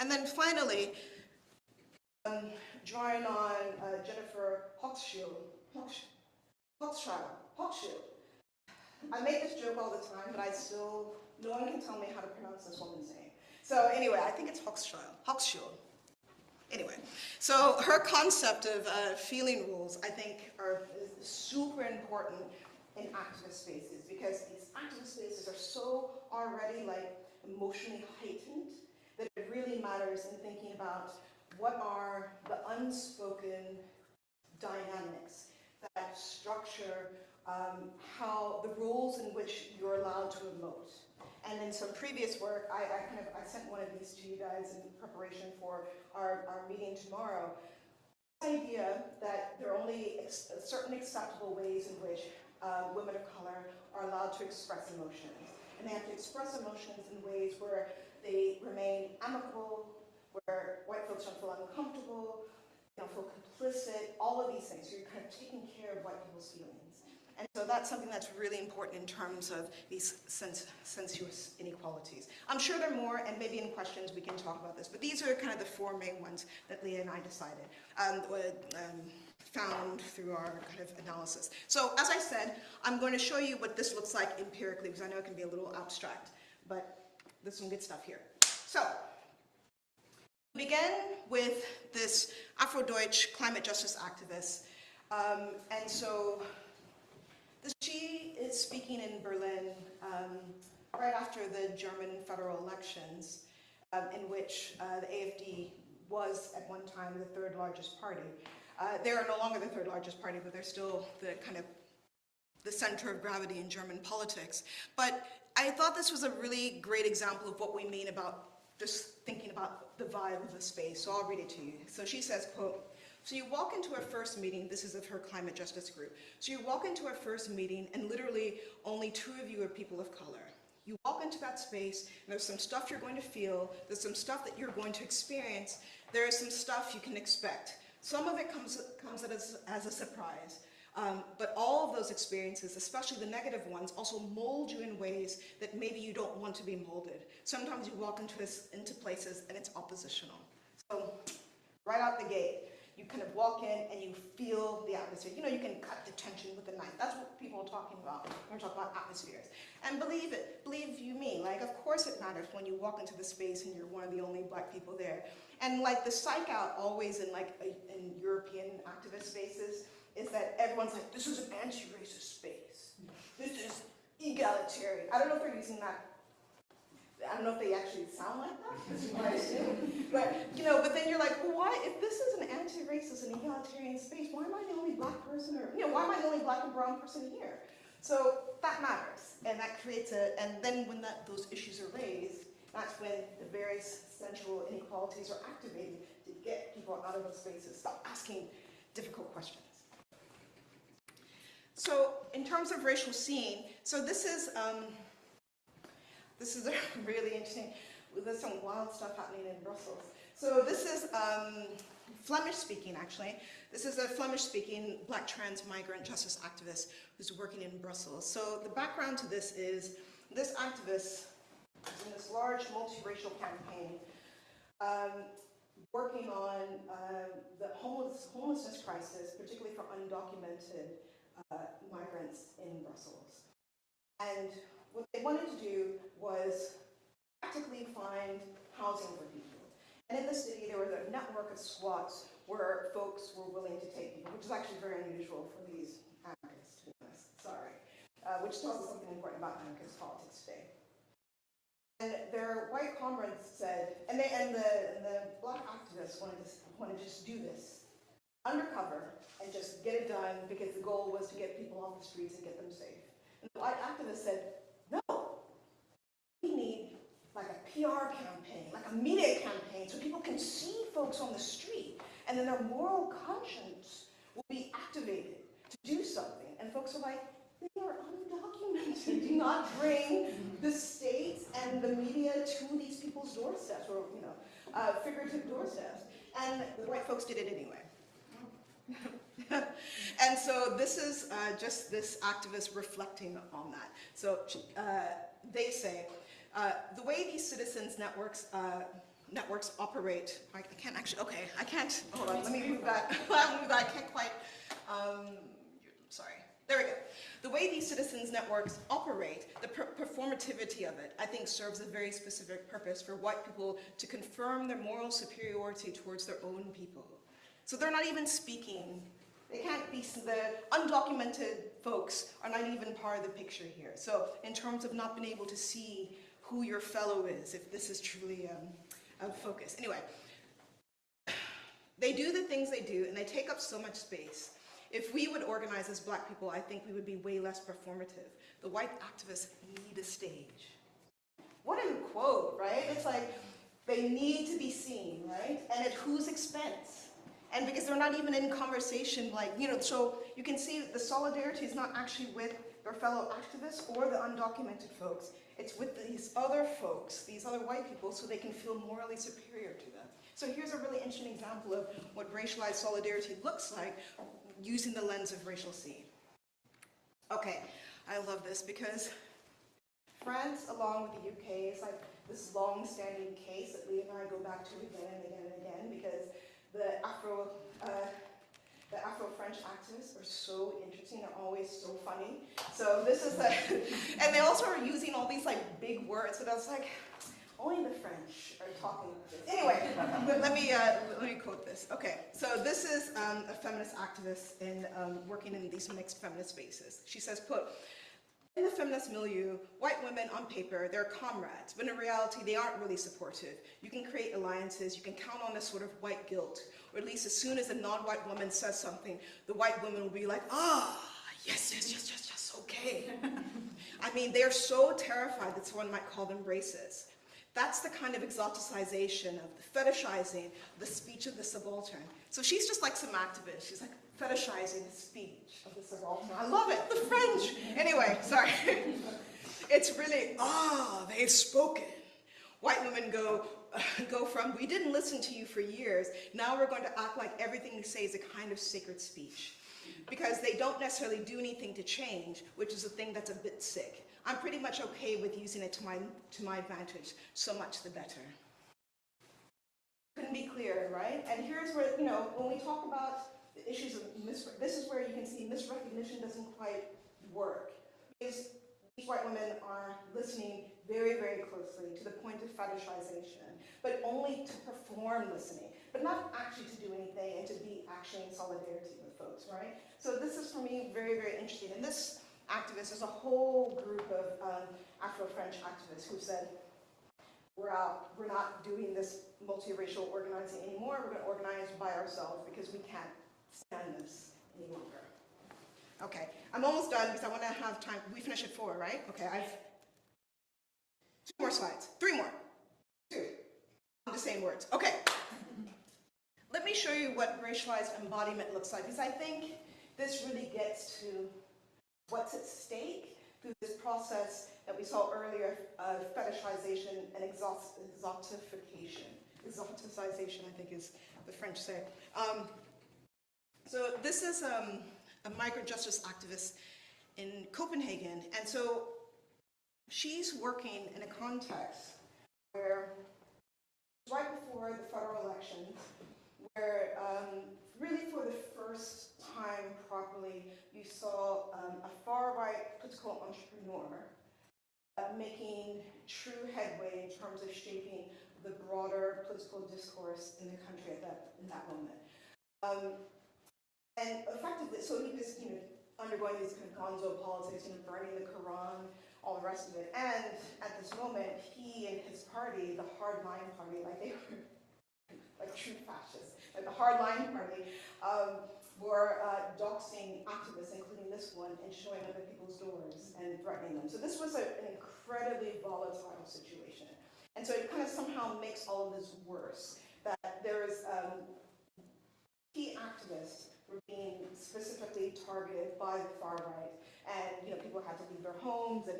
And then finally, drawing on Jennifer Hochschild. I make this joke all the time, but no one can tell me how to pronounce this woman's name. So anyway, I think it's Hochschild. Anyway, so her concept of feeling rules, I think, is super important in activist spaces, because these activist spaces are so already emotionally heightened that it really matters in thinking about what are the unspoken dynamics that structure how the rules in which you're allowed to emote. And in some previous work, I sent one of these to you guys in preparation for our meeting tomorrow. The idea that there are only certain acceptable ways in which women of color are allowed to express emotions. And they have to express emotions in ways where they remain amicable, where white folks don't feel uncomfortable, they don't feel complicit, all of these things. So you're kind of taking care of white people's feelings. And so that's something that's really important in terms of these sensuous inequalities. I'm sure there are more, and maybe in questions we can talk about this, but these are kind of the four main ones that Leah and I decided, found through our kind of analysis. So as I said, I'm going to show you what this looks like empirically, because I know it can be a little abstract, but there's some good stuff here. So, we begin with this Afro-Deutsch climate justice activist, and so she is speaking in Berlin right after the German federal elections, in which the AfD was at one time the third largest party. They are no longer the third largest party, but they're still the kind of the center of gravity in German politics. But I thought this was a really great example of what we mean about just thinking about the vibe of the space, so I'll read it to you. So she says, quote, so you walk into a first meeting, this is of her climate justice group, so you walk into a first meeting and literally only 2 of you are people of color. You walk into that space, and there's some stuff you're going to feel, there's some stuff that you're going to experience, there is some stuff you can expect. Some of it comes as a surprise, but all of those experiences, especially the negative ones, also mold you in ways that maybe you don't want to be molded. Sometimes you walk into places and it's oppositional. So right out the gate, you kind of walk in and you feel the atmosphere. You know, you can cut the tension with a knife. That's what people are talking about when we're talking about atmospheres. And believe you me, like, of course it matters when you walk into the space and you're one of the only black people there. And like the psych out always in European activist spaces is that everyone's like, this is an anti-racist space. This is egalitarian. I don't know if they're using that. I don't know if they actually sound like that, this is what I assume. But, you know, but then you're like, well, why, if this is an anti-racist and egalitarian space, why am I the only black person, or, you know, why am I the only black and brown person here? So that matters, and that creates and then when those issues are raised, that's when the various sensual inequalities are activated to get people out of those spaces, stop asking difficult questions. So in terms of racial scene, so this is a really interesting, there's some wild stuff happening in Brussels. So this is Flemish speaking, actually. This is a Flemish speaking black trans migrant justice activist who's working in Brussels. So the background to this is this activist is in this large multiracial campaign working on the homelessness crisis, particularly for undocumented migrants in Brussels. And what they wanted to do was practically find housing for people. And in the city, there was a network of squats where folks were willing to take people, which is actually very unusual for these anarchists, to be honest. Sorry. Which tells us something important about anarchist politics today. And their white comrades said, and the black activists wanted to just do this undercover and just get it done because the goal was to get people off the streets and get them safe. And the white activists said, no, we need like a PR campaign, like a media campaign, so people can see folks on the street, and then their moral conscience will be activated to do something. And folks are like, they are undocumented. Do not bring the state and the media to these people's doorsteps, or figurative doorsteps. And the white folks did it anyway. And so this is just this activist reflecting on that. So they say, the way these citizens networks operate, I can't actually, okay, I can't, hold on, let me move that. I can't quite, sorry, there we go. The way these citizens networks operate, the performativity of it, I think serves a very specific purpose for white people to confirm their moral superiority towards their own people. So they're not even speaking. They can't be, the undocumented folks are not even part of the picture here. So in terms of not being able to see who your fellow is, if this is truly a focus. Anyway, they do the things they do and they take up so much space. If we would organize as black people, I think we would be way less performative. The white activists need a stage. What a quote, right? It's like, they need to be seen, right? And at whose expense? And because they're not even in conversation, like, so you can see the solidarity is not actually with their fellow activists or the undocumented folks. It's with these other folks, these other white people, so they can feel morally superior to them. So here's a really interesting example of what racialized solidarity looks like using the lens of racial scene. Okay, I love this because France, along with the UK, is like this long-standing case that Lee and I go back to again and again and again because the Afro-French activists are so interesting, they're always so funny. So this is and they also are using all these like big words, but I was like, only the French are talking like this. Anyway, let me quote this. Okay, so this is a feminist activist working in these mixed feminist spaces. She says, quote, in the feminist milieu, white women on paper, they're comrades, but in reality, they aren't really supportive. You can create alliances, you can count on a sort of white guilt, or at least as soon as a non-white woman says something, the white woman will be like, ah, yes, okay. I mean, they're so terrified that someone might call them racist. That's the kind of exoticization of the fetishizing the speech of the subaltern. So she's just like some activist. She's like fetishizing the speech of the subaltern. I love it, the French. Anyway, sorry. It's really, they've spoken. White women go from, we didn't listen to you for years, now we're going to act like everything we say is a kind of sacred speech. Because they don't necessarily do anything to change, which is a thing that's a bit sick. I'm pretty much okay with using it to my advantage, so much the better. Couldn't be clearer, right? And here's where, when we talk about the issues of this is where you can see misrecognition doesn't quite work. Because these white women are listening very, very closely to the point of fetishization, but only to perform listening, but not actually to do anything and to be actually in solidarity with folks, right? So this is, for me, very, very interesting. And this activist is a whole group of Afro-French activists who said, we're out, we're not doing this multiracial organizing anymore, we're going to organize by ourselves because we can't stand this any longer. Okay, I'm almost done because I want to have time. We finish at 4, right? Okay, I've 2 more slides. 3 more. 2. The same words. Okay. Let me show you what racialized embodiment looks like, because I think this really gets to what's at stake through this process that we saw earlier of fetishization and exotification. Exoticization, I think is the French say. So this is a migrant justice activist in Copenhagen, and so she's working in a context where right before the federal elections, where really for the first time properly, you saw a far-right political entrepreneur making true headway in terms of shaping the broader political discourse in the country in that moment. And effectively, so he was undergoing these kind of gonzo politics, burning the Quran, all the rest of it. And at this moment, he and his party, the hardline party, like they were like true fascists, like the hardline party, were doxing activists, including this one, and showing up at people's doors and threatening them. So this was an incredibly volatile situation. And so it kind of somehow makes all of this worse, that there is key activists were being specifically targeted by the far right, and people had to leave their homes and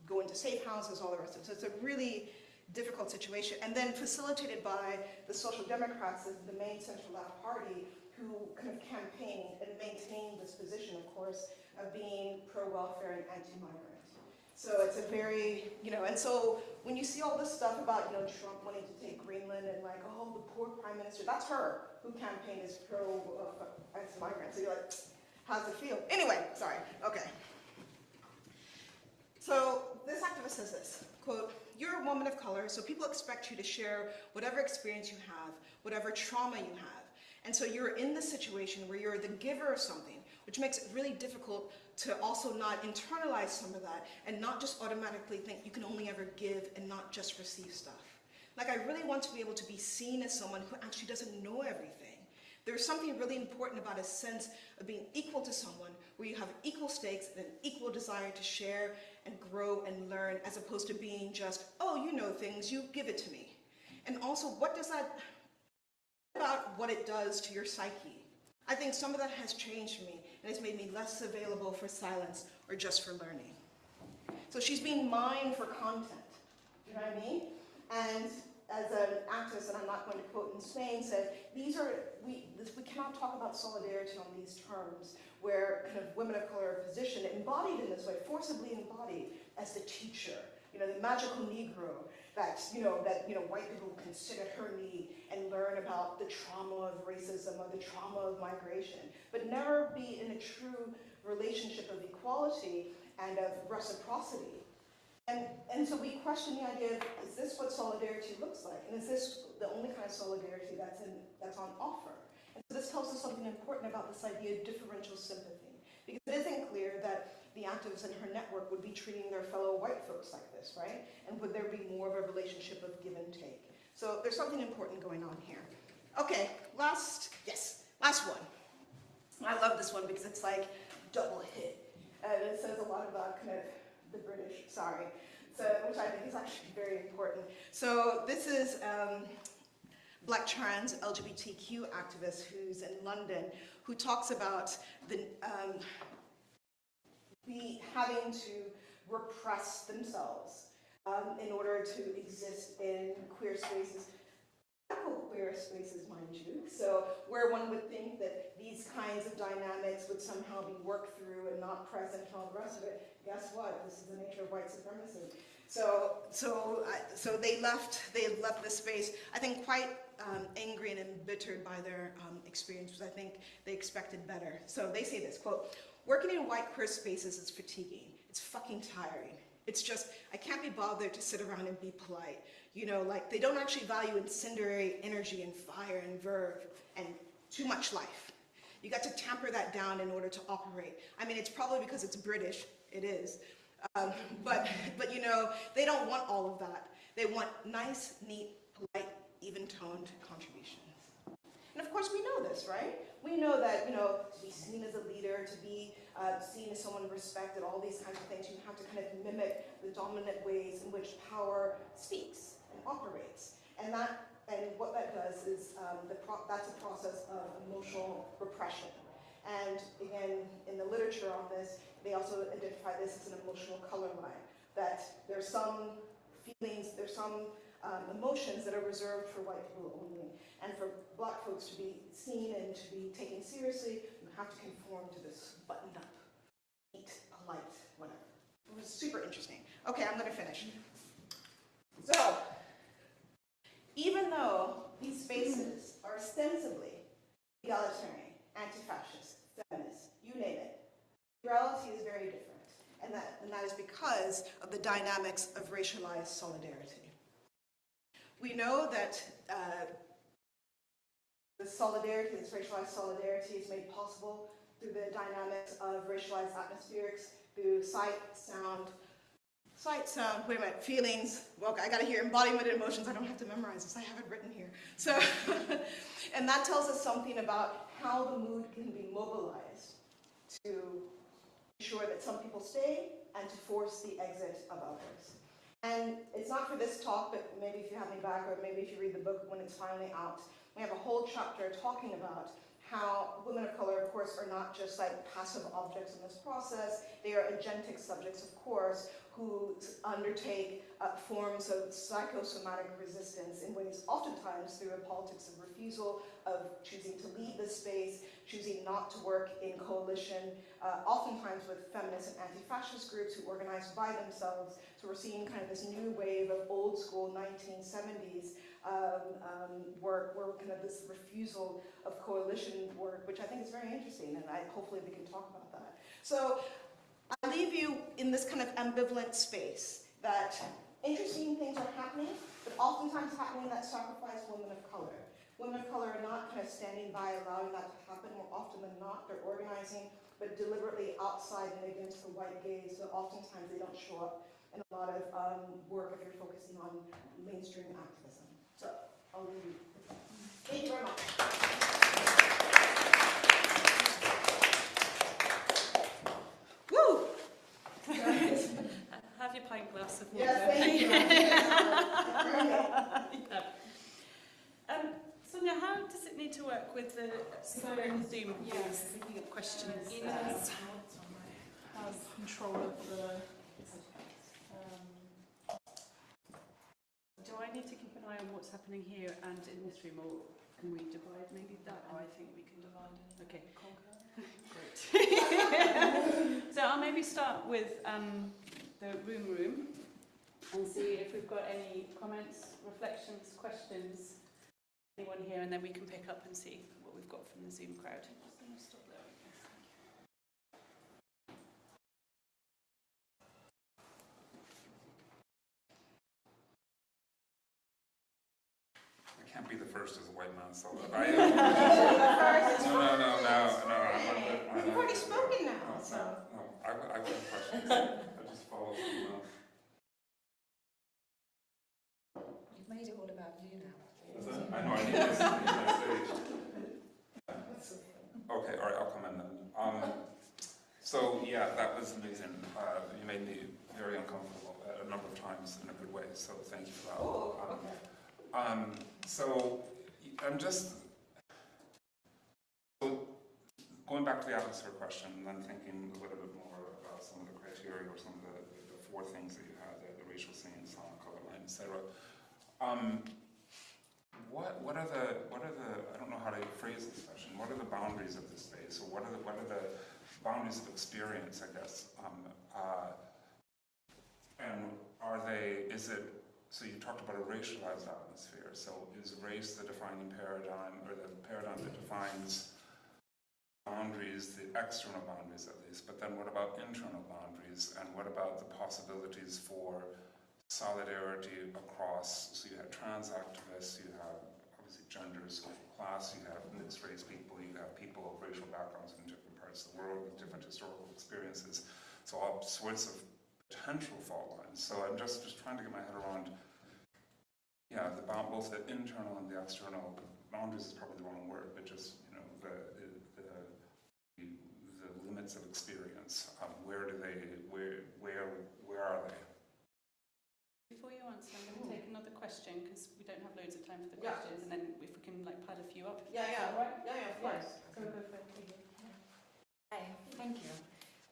go into safe houses, all the rest of it. So it's a really difficult situation, and then facilitated by the Social Democrats, the main center-left party, who kind of campaigned and maintained this position, of course, of being pro-welfare and anti-migrant. So it's a very, and so when you see all this stuff about, Trump wanting to take Greenland and like, oh, the poor prime minister, that's her who campaigned as pro-anti-migrant. So you're like, how does it feel? Anyway, sorry, okay. So this activist says this, quote, "You're a woman of color, so people expect you to share whatever experience you have, whatever trauma you have. And so you're in this situation where you're the giver of something, which makes it really difficult to also not internalize some of that and not just automatically think you can only ever give and not just receive stuff. Like, I really want to be able to be seen as someone who actually doesn't know everything. There's something really important about a sense of being equal to someone where you have equal stakes and an equal desire to share and grow and learn, as opposed to being just, oh, you know things, you give it to me." And also, what does that about what it does to your psyche? I think some of that has changed for me and has made me less available for silence or just for learning. So she's being mined for content, you know what I mean? And as an activist, and I'm not going to quote in Spain, said, we cannot talk about solidarity on these terms where kind of women of color are positioned, embodied in this way, forcibly embodied as the teacher, the magical Negro that white people can sit at her knee and learn about the trauma of racism or the trauma of migration, but never be in a true relationship of equality and of reciprocity. And so we question the idea of, is this what solidarity looks like? And is this the only kind of solidarity that's on offer? And so this tells us something important about this idea of differential sympathy. Because it isn't clear that the activists in her network would be treating their fellow white folks like this, right? And would there be more of a relationship of give and take? So there's something important going on here. Okay, last one. I love this one because it's like double hit. And it says a lot about kind of the British, sorry. So, which I think is actually very important. So this is Black trans LGBTQ activist who's in London, who talks about the having to repress themselves in order to exist in queer spaces, queer spaces, mind you. So where one would think that these kinds of dynamics would somehow be worked through and not present and all the rest of it, guess what? This is the nature of white supremacy. So they left this space, I think, quite angry and embittered by their experience, because I think they expected better. So they say this, quote, "Working in white queer spaces is fatiguing. It's fucking tiring. It's just, I can't be bothered to sit around and be polite. You know, like, they don't actually value incendiary energy and fire and verve and too much life. You got to tamper that down in order to operate. I mean, it's probably because it's British. It is. But you know, they don't want all of that. They want nice, neat, polite, even-toned contributions. And of course, we know this, right? We know that, you know, to be seen as a leader, to be seen as someone respected, all these kinds of things, you have to kind of mimic the dominant ways in which power speaks and operates. And what that does is that's a process of emotional repression. And again, in the literature on this, they also identify this as an emotional color line, that there's some feelings, there's some emotions that are reserved for white people only. And for Black folks to be seen and to be taken seriously, you have to conform to this buttoned up, neat, polite, whatever. It was super interesting. Okay, I'm going to finish. So, even though these spaces are ostensibly egalitarian, anti-fascist, feminist, you name it, the reality is very different. And that is because of the dynamics of racialized solidarity. We know that this racialized solidarity is made possible through the dynamics of racialized atmospherics, through sight, sound, wait a minute, feelings. Well, I gotta hear embodiment and emotions. I don't have to memorize this, I have it written here. So, and that tells us something about how the mood can be mobilized to ensure that some people stay and to force the exit of others. And it's not for this talk, but maybe if you have me back, or maybe if you read the book when it's finally out, we have a whole chapter talking about how women of color, of course, are not just like passive objects in this process. They are agentic subjects, of course, who undertake forms of psychosomatic resistance in ways oftentimes through a politics of refusal, of choosing to leave the space, choosing not to work in coalition, oftentimes with feminist and anti-fascist groups who organize by themselves. So we're seeing kind of this new wave of old school 1970s work, where kind of this refusal of coalition work, which I think is very interesting, and hopefully we can talk about that. So I leave you in this kind of ambivalent space that interesting things are happening, but oftentimes happening that sacrifice women of color. Women of color are not kind of standing by allowing that to happen. More often than not, they're organizing, but deliberately outside and against the white gaze, so oftentimes they don't show up in a lot of work if you're focusing on mainstream activism. So I'll leave you with that. Thank you very much. Woo! Have your pint glass of water. Yes, thank you. Sonia, how does it need to work with the Zoom? Yes, thinking of questions. Ines has control of the. Do I need to keep an eye on what's happening here and in this room, or can we divide maybe that? I think we can divide it. Okay. Conquer. Great. So I'll maybe start with the room and see if we've got any comments, reflections, questions. Anyone here, and then we can pick up and see what we've got from the Zoom crowd. Stop there. I can't be the first as a white man, so I am. No. You've already spoken now. So. No, I wouldn't question this. I just follow someone else. You've made it all about you now. I know, I need this stage. Okay, all right, I'll come in then. So yeah, that was amazing. You made me very uncomfortable a number of times in a good way, so thank you for that. Oh, okay. So I'm just going back to the atmosphere question and then thinking a little bit more about some of the criteria or some of the four things that you had there, the racial scene, sonic, color line, etc. What are the I don't know how to phrase this question. What are the boundaries of this space, or what are the boundaries of experience, I guess? And are they? Is it? So you talked about a racialized atmosphere. So is race the defining paradigm, or the paradigm that defines boundaries, the external boundaries at least? But then what about internal boundaries, and what about the possibilities for solidarity across? So you have trans activists, you have obviously genders, class, you have mixed race people, you have people of racial backgrounds from different parts of the world with different historical experiences. So all sorts of potential fault lines. So I'm just trying to get my head around, yeah, both the internal and the external boundaries is probably the wrong word, but just, you know, the limits of experience. Where are they? Before you answer, I'm going to take another question because we don't have loads of time for the questions, and then if we can like pile a few up. Yeah, of course. So we'll go for it. Hi, thank you.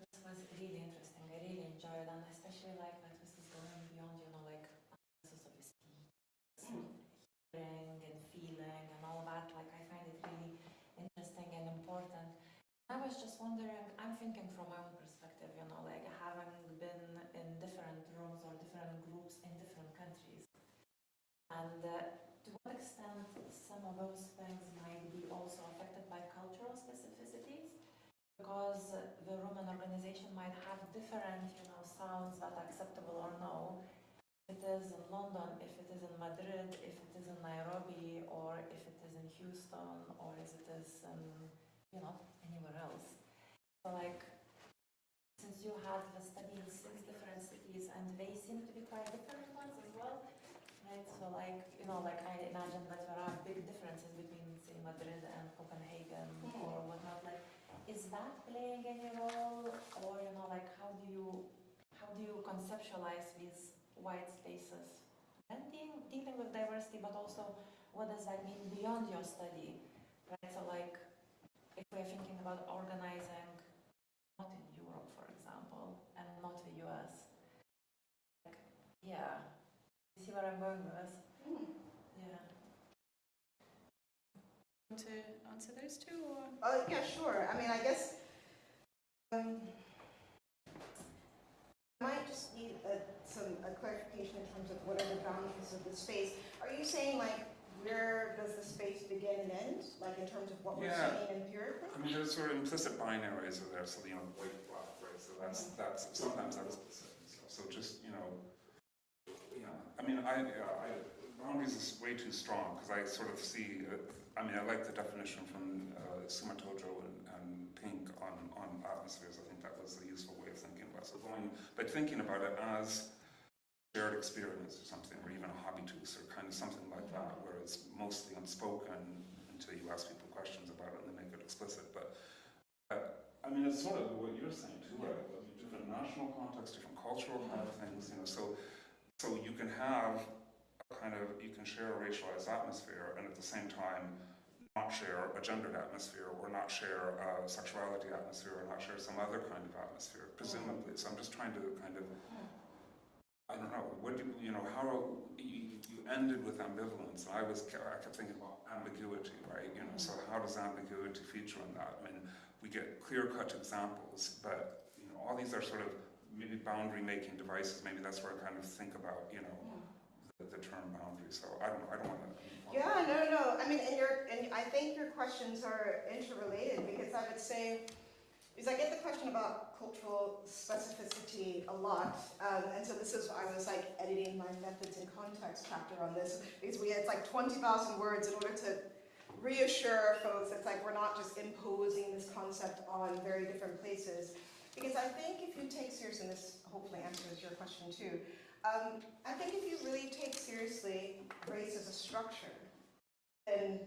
This was really interesting. I really enjoyed it, and especially like that this is going beyond, you know, like analysis of speech, hearing and feeling and all that. Like I find it really interesting and important. I was just wondering, I'm thinking from my own perspective, you know, like having been in different rooms or different groups in different countries. And to what extent some of those things might be also affected by cultural specificities, because the room and organization might have different, you know, sounds that are acceptable or no. If it is in London, if it is in Madrid, if it is in Nairobi, or if it is in Houston, or if it is in, you know, anywhere else. So like, since you have studied 6 different cities and they seem to be quite different ones as well, right? So like, you know, like I imagine that there are big differences between, say, Madrid and Copenhagen or whatnot. Like, is that playing any role, or, you know, like how do you conceptualize these white spaces and dealing with diversity, but also what does that mean beyond your study, right? So like, if we're thinking about organizing not in Europe, for example, and not the US, like, yeah, you see where I'm going with this? Yeah. Want to answer those two, or? Oh, yeah, sure. I mean, I guess I might just need a clarification in terms of what are the boundaries of the space. Are you saying, like, where does the space begin and end, like in terms of what we're seeing empirically? I mean, there's sort of implicit binaries are there, so, you know, white, black, right? So that's sometimes that's implicit. So just, you know, yeah. I mean, boundaries is way too strong because I sort of see. I mean, I like the definition from Sumatojo and Pink on atmospheres. I think that was a useful way of thinking about it. So but thinking about it as shared experience or something, or even a habitus, or kind of something like that, where it's mostly unspoken until you ask people questions about it and they make it explicit. But I mean, it's sort of what you're saying too, right? I mean, different national contexts, different cultural kind of things, you know. So you can have you can share a racialized atmosphere and at the same time not share a gendered atmosphere, or not share a sexuality atmosphere, or not share some other kind of atmosphere, presumably. So I'm just trying to kind of, I don't know, what do you know, how you ended with ambivalence, and I kept thinking about ambiguity, right? You know, so how does ambiguity feature in that? I mean, we get clear-cut examples, but, you know, all these are sort of maybe boundary-making devices. Maybe that's where I kind of think about, you know, the term boundary. So I don't want to. Yeah, no. I mean, and I think your questions are interrelated, because I would say, because I get the question about cultural specificity a lot, and so this is, I was like editing my methods and context chapter on this, because it's like 20,000 words in order to reassure folks it's like we're not just imposing this concept on very different places. Because I think if you take seriously, and this hopefully answers your question too, I think if you really take seriously race as a structure, then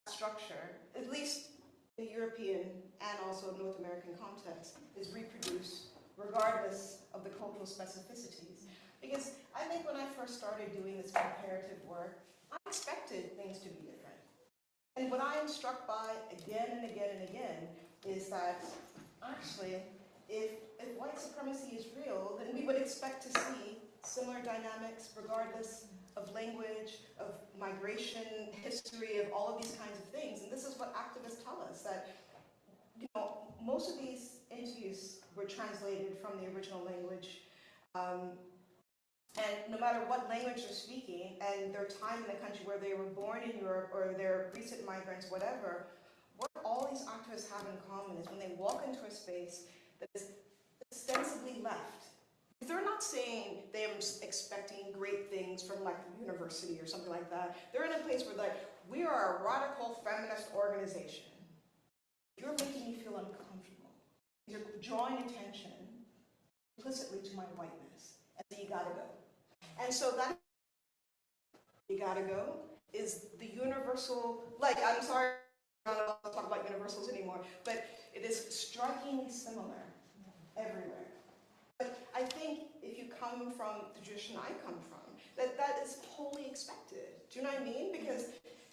structure, at least the European and also North American context, is reproduce regardless of the cultural specificities. Because I think when I first started doing this comparative work, I expected things to be different. And what I am struck by again and again and again is that actually, if white supremacy is real, then we would expect to see similar dynamics regardless of language, of migration, history, of all of these kinds of things. And this is what activists tell us, that most of these interviews were translated from the original language. And no matter what language they're speaking and their time in the country, where they were born in Europe or they're recent migrants, whatever, what all these activists have in common is when they walk into a space that is ostensibly left. They're not saying they're expecting great things from like a university or something like that. They're in a place where like, we are a radical feminist organization. You're making me feel uncomfortable. You're drawing attention implicitly to my whiteness. And so you gotta go. And so that you gotta go is the universal, like, I'm sorry, I don't talk about universals anymore, but it is strikingly similar everywhere. But I think if you come from the tradition I come from, that is wholly expected. Do you know what I mean? Because,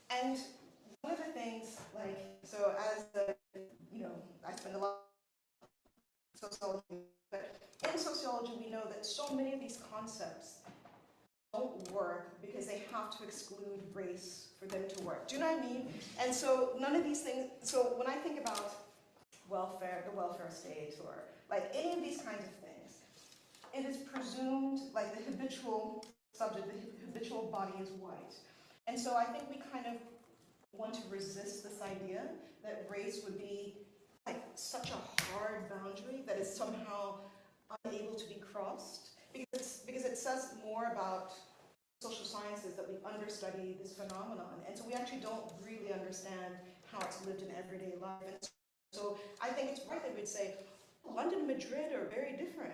and one of the things, like, so as the, I spend a lot of sociology, but in sociology we know that so many of these concepts don't work because they have to exclude race for them to work. Do you know what I mean? And so none of these things, so when I think about welfare, the welfare state, or like any of these kinds of things, it is presumed like the habitual subject, the habitual body is white. And so I think we kind of want to resist this idea that race would be like such a hard boundary that is somehow unable to be crossed, because it says more about social sciences that we understudy this phenomenon, and so we actually don't really understand how it's lived in everyday life. And so I think it's right that we'd say London and Madrid are very different.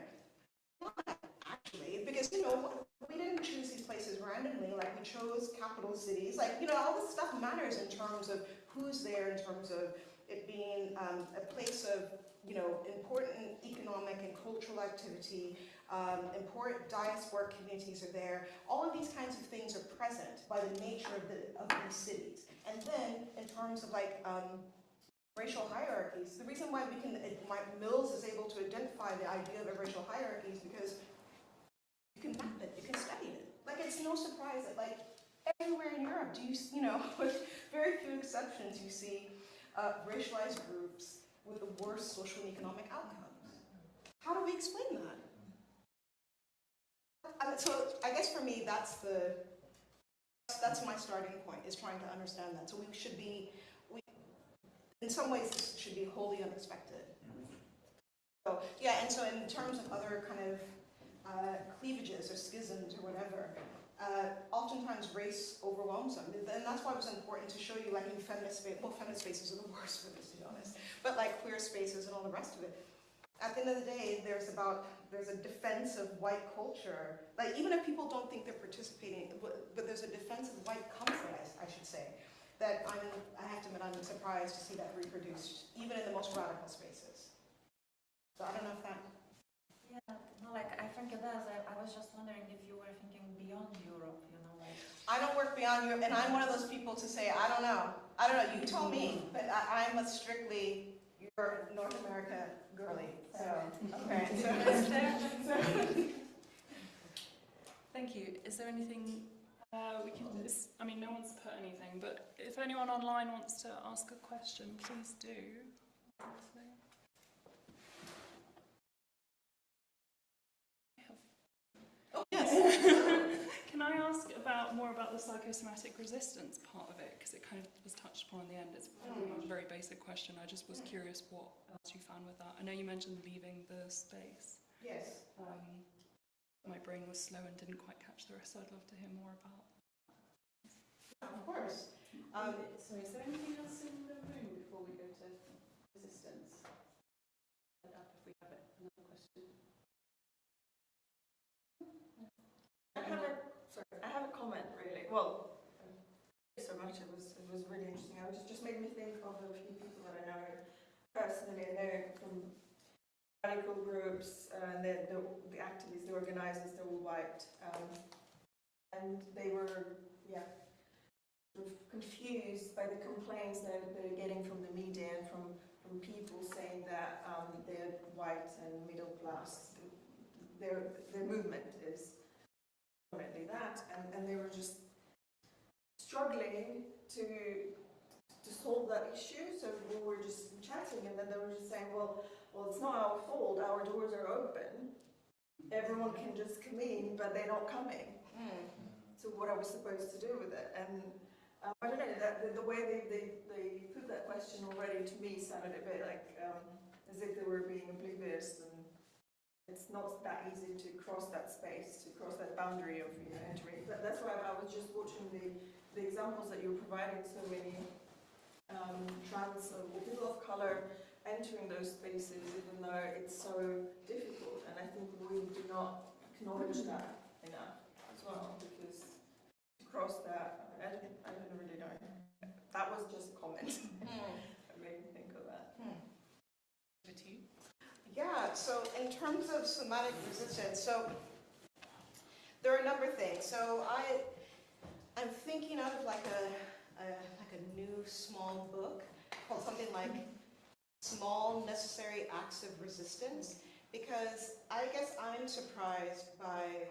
Not actually, because we didn't choose these places randomly. Like, we chose capital cities. Like, all this stuff matters in terms of who's there, in terms of it being a place of important economic and cultural activity. Important diasporic communities are there. All of these kinds of things are present by the nature of these cities. And then, in terms of like racial hierarchies, the reason why Mills is able to identify the idea of a racial hierarchy is because you can map it, you can study it. Like, it's no surprise that like everywhere in Europe, with very few exceptions, you see racialized groups with the worst social and economic outcomes. How do we explain that? So I guess for me, that's my starting point, is trying to understand that. So in some ways, this should be wholly unexpected. So yeah, and so in terms of other kind of cleavages or schisms or whatever, oftentimes race overwhelms them, and that's why it was important to show you, like, in feminist space, well, feminist spaces are the worst for this, to be honest, but like queer spaces and all the rest of it. At the end of the day, there's a defense of white culture. Like, even if people don't think they're participating, but there's a defense of white comfort, I should say, that I have to admit, I'm surprised to see that reproduced, even in the most radical spaces. So I don't know if that... Yeah, no, like, I think it does. I was just wondering if you were thinking beyond Europe, like... I don't work beyond Europe, and I'm one of those people to say, I don't know, you tell me, but I'm a strictly... You're North America girly, so, okay. Thank you. Is there anything we can just, no one's put anything, but if anyone online wants to ask a question, please do. Oh, yes. Can I ask more about the psychosomatic resistance part of it? Because it kind of was touched upon in the end. It's a very basic question. I just was curious what else you found with that. I know you mentioned leaving the space. Yes. My brain was slow and didn't quite catch the rest, so I'd love to hear more about. Of course. So is there anything else in the room before we go to resistance? If we have another question. I have a comment, really. Well, so much. It was really interesting. It just made me think of a few people that I know personally. I know from radical groups, and the activists, the organizers, they were white, and they were, yeah, sort of confused by the complaints that they're getting from the media and from people saying that they're white and middle class. Their movement is definitely that, and they were just struggling to solve that issue. So we were just chatting, and then they were just saying, well, it's not our fault. Our doors are open. Everyone can just come in, but they're not coming. So what are we supposed to do with it? And I don't know, the way they put that question already to me sounded a bit like as if they were being oblivious, and it's not that easy to cross that space, to cross that boundary of entering. That's why I was just watching the examples that you were providing, so many trans or people of color entering those spaces, even though it's so difficult. And I think we do not acknowledge that enough as well, because to cross that, I don't really know. That was just a comment. That made me think of that. Yeah, so in terms of somatic resistance, so there are a number of things. So I'm thinking of like a new small book called something like Small Necessary Acts of Resistance, because I guess I'm surprised by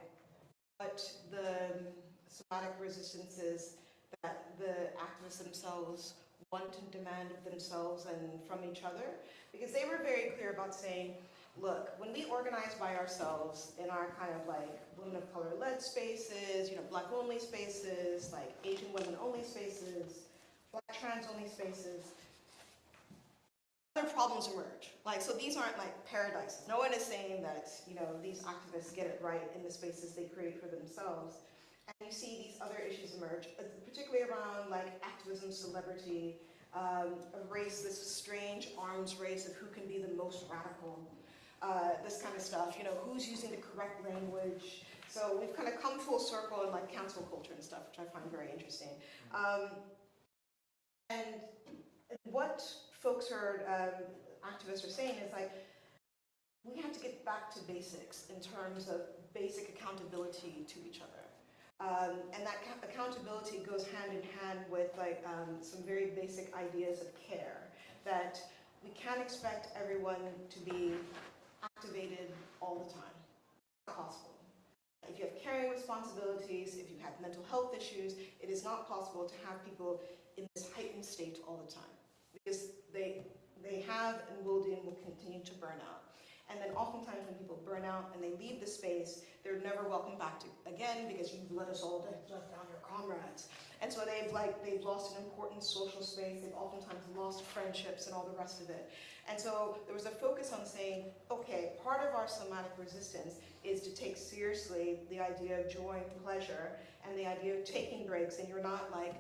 what the somatic resistance is that the activists themselves want and demand of themselves and from each other, because they were very clear about saying, look, when we organize by ourselves in our kind of like women of color led spaces, black only spaces, like Asian women only spaces, black trans only spaces, other problems emerge. So these aren't like paradises. No one is saying that, these activists get it right in the spaces they create for themselves. And you see these other issues emerge, particularly around like activism, celebrity, a race, this strange arms race of who can be the most radical, this kind of stuff, who's using the correct language. So we've kind of come full circle in like cancel culture and stuff, which I find very interesting. And what folks activists are saying is like, we have to get back to basics in terms of basic accountability to each other. And that accountability goes hand in hand with like some very basic ideas of care, that we can't expect everyone to be activated all the time. It's not possible. If you have caring responsibilities, if you have mental health issues, it is not possible to have people in this heightened state all the time, because they have and will do and will continue to burn out. And then oftentimes when people burn out and they leave the space, they're never welcome back to again, because you've let us all down your comrades. And so they've lost an important social space. They've oftentimes lost friendships and all the rest of it. And so there was a focus on saying, okay, part of our somatic resistance is to take seriously the idea of joy and pleasure and the idea of taking breaks, and you're not like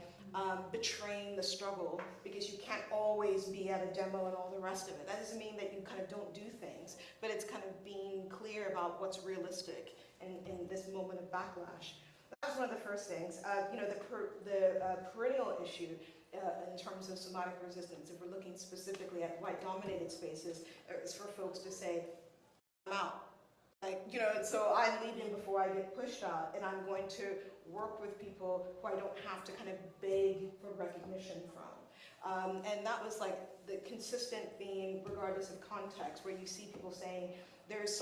betraying the struggle because you can't always be at a demo and all the rest of it. That doesn't mean that you kind of don't do things, but it's kind of being clear about what's realistic in this moment of backlash. That's one of the first things. The perennial issue in terms of somatic resistance, if we're looking specifically at white-dominated spaces, is for folks to say, I'm out. So I'm leaving before I get pushed out, and I'm going to work with people who I don't have to kind of beg for recognition from. And that was like the consistent theme, regardless of context, where you see people saying, there's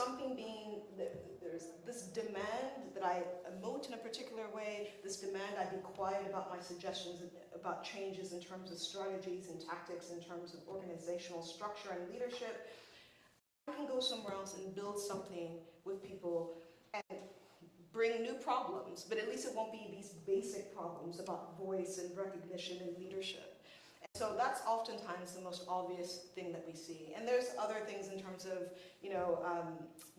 this demand that I emote in a particular way, this demand I be quiet about my suggestions about changes in terms of strategies and tactics, in terms of organizational structure and leadership. I can go somewhere else and build something with people and bring new problems, but at least it won't be these basic problems about voice and recognition and leadership. And so that's oftentimes the most obvious thing that we see. And there's other things in terms of,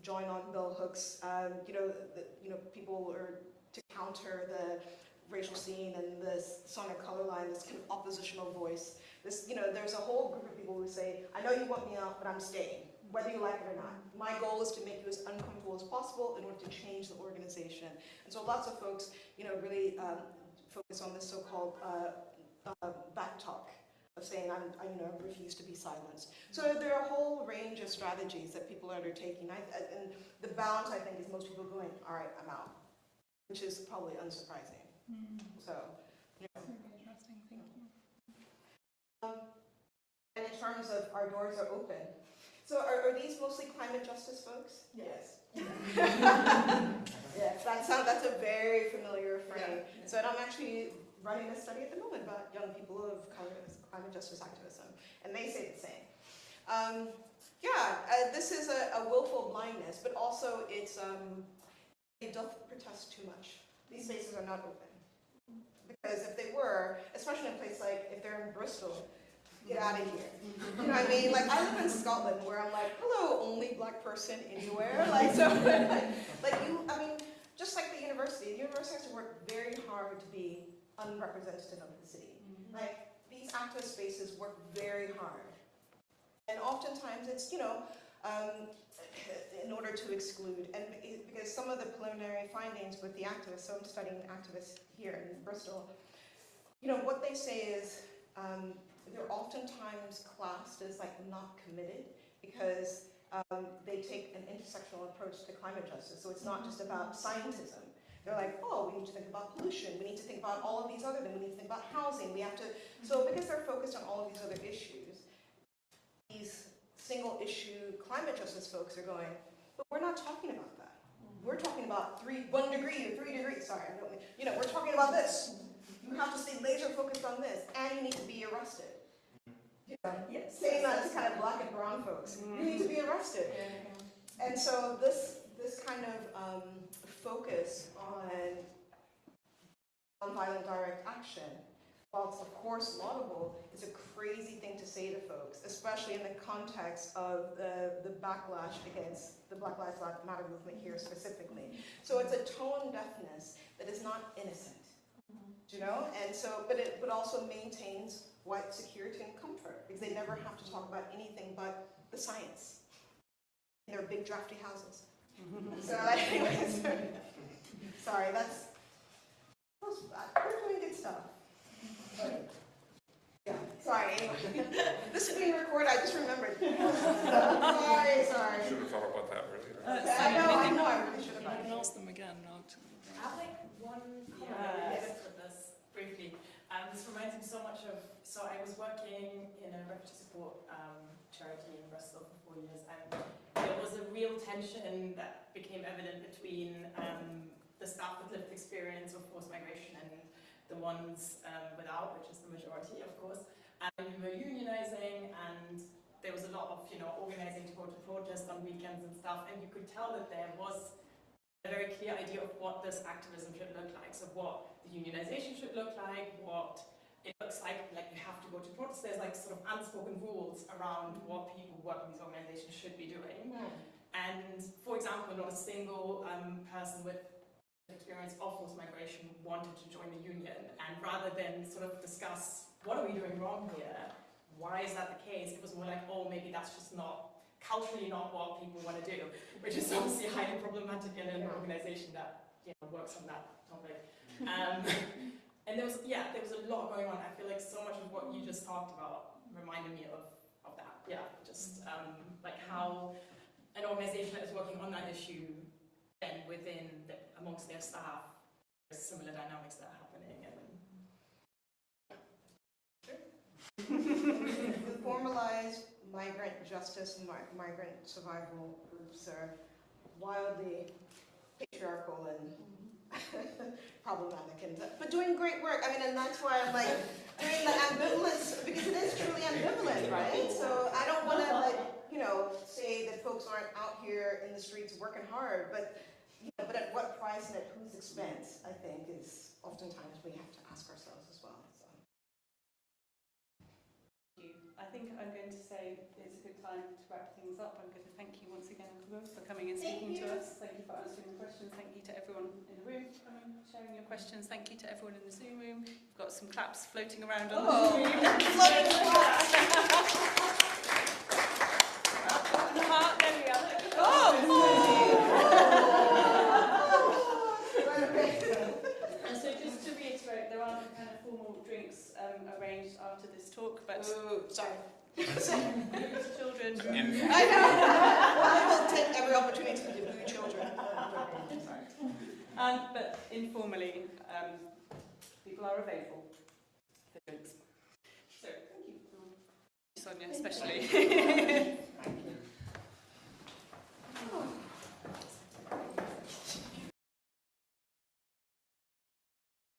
join on bell hooks, people are to counter the racial scene and the sonic color line, this kind of oppositional voice. There's a whole group of people who say, I know you want me out, but I'm staying, whether you like it or not. My goal is to make you as uncomfortable as possible in order to change the organization. And so lots of folks, really focus on this so-called back talk of saying, I refuse to be silenced. So there are a whole range of strategies that people are undertaking. And the balance, I think, is most people going, all right, I'm out, which is probably unsurprising. So, you know. That's really interesting, thank you. And in terms of our doors are open. So are these mostly climate justice folks? Yes. Yes, that's a very familiar frame. Yeah. So I'm actually running a study at the moment about young people of color climate justice activism, and they say the same. This is a willful blindness, but also it's it doth protest too much. These spaces are not open. Because if they were, especially in a place like, if they're in Bristol, get out of here. You know what I mean? Like, I live in Scotland where I'm like, hello, only black person anywhere. Like, so, just like the university has to work very hard to be unrepresentative of the city. Like, these activist spaces work very hard. And oftentimes it's, in order to exclude, and because some of the preliminary findings with the activists, so I'm studying activists here in Bristol, what they say is they're oftentimes classed as like not committed because they take an intersectional approach to climate justice. So it's not just about scientism. They're like, oh, we need to think about pollution. We need to think about all of these other things. We need to think about housing. We have to, so because they're focused on all of these other issues, these single issue climate justice folks are going, but we're not talking about that. We're talking about 1 degree or 3 degrees. Sorry, I don't mean, we're talking about this. You have to stay laser focused on this, and you need to be arrested. Yes. Saying that to kind of black and brown folks, you need to be arrested. And so this kind of focus on nonviolent direct action, while it's of course laudable, is a crazy thing to say to folks, especially in the context of the backlash against the Black Lives Matter movement here specifically. So it's a tone deafness that is not innocent, and so, but it also maintains white security and comfort, because they never have to talk about anything but the science in their big drafty houses. So anyways, sorry, we're doing good stuff. Yeah, sorry, anyway. This is being recorded, I just remembered. Sorry. Should have thought about that earlier. I know, I really should have. I can ask them again now. I'll make one comment with this briefly. This reminds me so much of, so I was working in a refugee support charity in Bristol for 4 years, and there was a real tension that became evident between the staff with lived experience of forced migration and the ones without, which is the majority, of course, and we were unionizing, and there was a lot of, organizing to go to protest on weekends and stuff, and you could tell that there was a very clear idea of what this activism should look like, so what the unionization should look like, what it looks like you have to go to protest. There's like sort of unspoken rules around what people who work in these organizations should be doing. And for example, not a single person with experience of forced migration wanted to join the union, and rather than sort of discuss what are we doing wrong here, why is that the case, it was more like, oh, maybe that's just not culturally not what people want to do, which is obviously highly problematic in an organization that works on that topic. And there was a lot going on. I feel like so much of what you just talked about reminded me of that. Yeah, just like how an organization that is working on that issue, then amongst their staff, there's similar dynamics that are happening. The formalized migrant justice and migrant survival groups are wildly patriarchal and problematic, but doing great work. I mean, and that's why I'm like doing the ambivalence, because it is truly ambivalent, right? So I don't want to say that folks aren't out here in the streets working hard, but at what price and at whose expense, I think, is oftentimes we have to ask ourselves as well. So. I think I'm going to say it's a good time to wrap things up. I'm going to thank you once again, Akwugo, for coming and speaking to us. Thank you for answering the questions. Thank you to everyone in the room for coming, sharing your questions. Thank you to everyone in the Zoom room. We've got some claps floating around on the screen. Floating claps! There we are. And so just to reiterate, there aren't kind of formal drinks arranged after this talk, but Children. I know. I will take every opportunity to do children. But informally, people are available for drinks. So, thank you, Sonia, especially.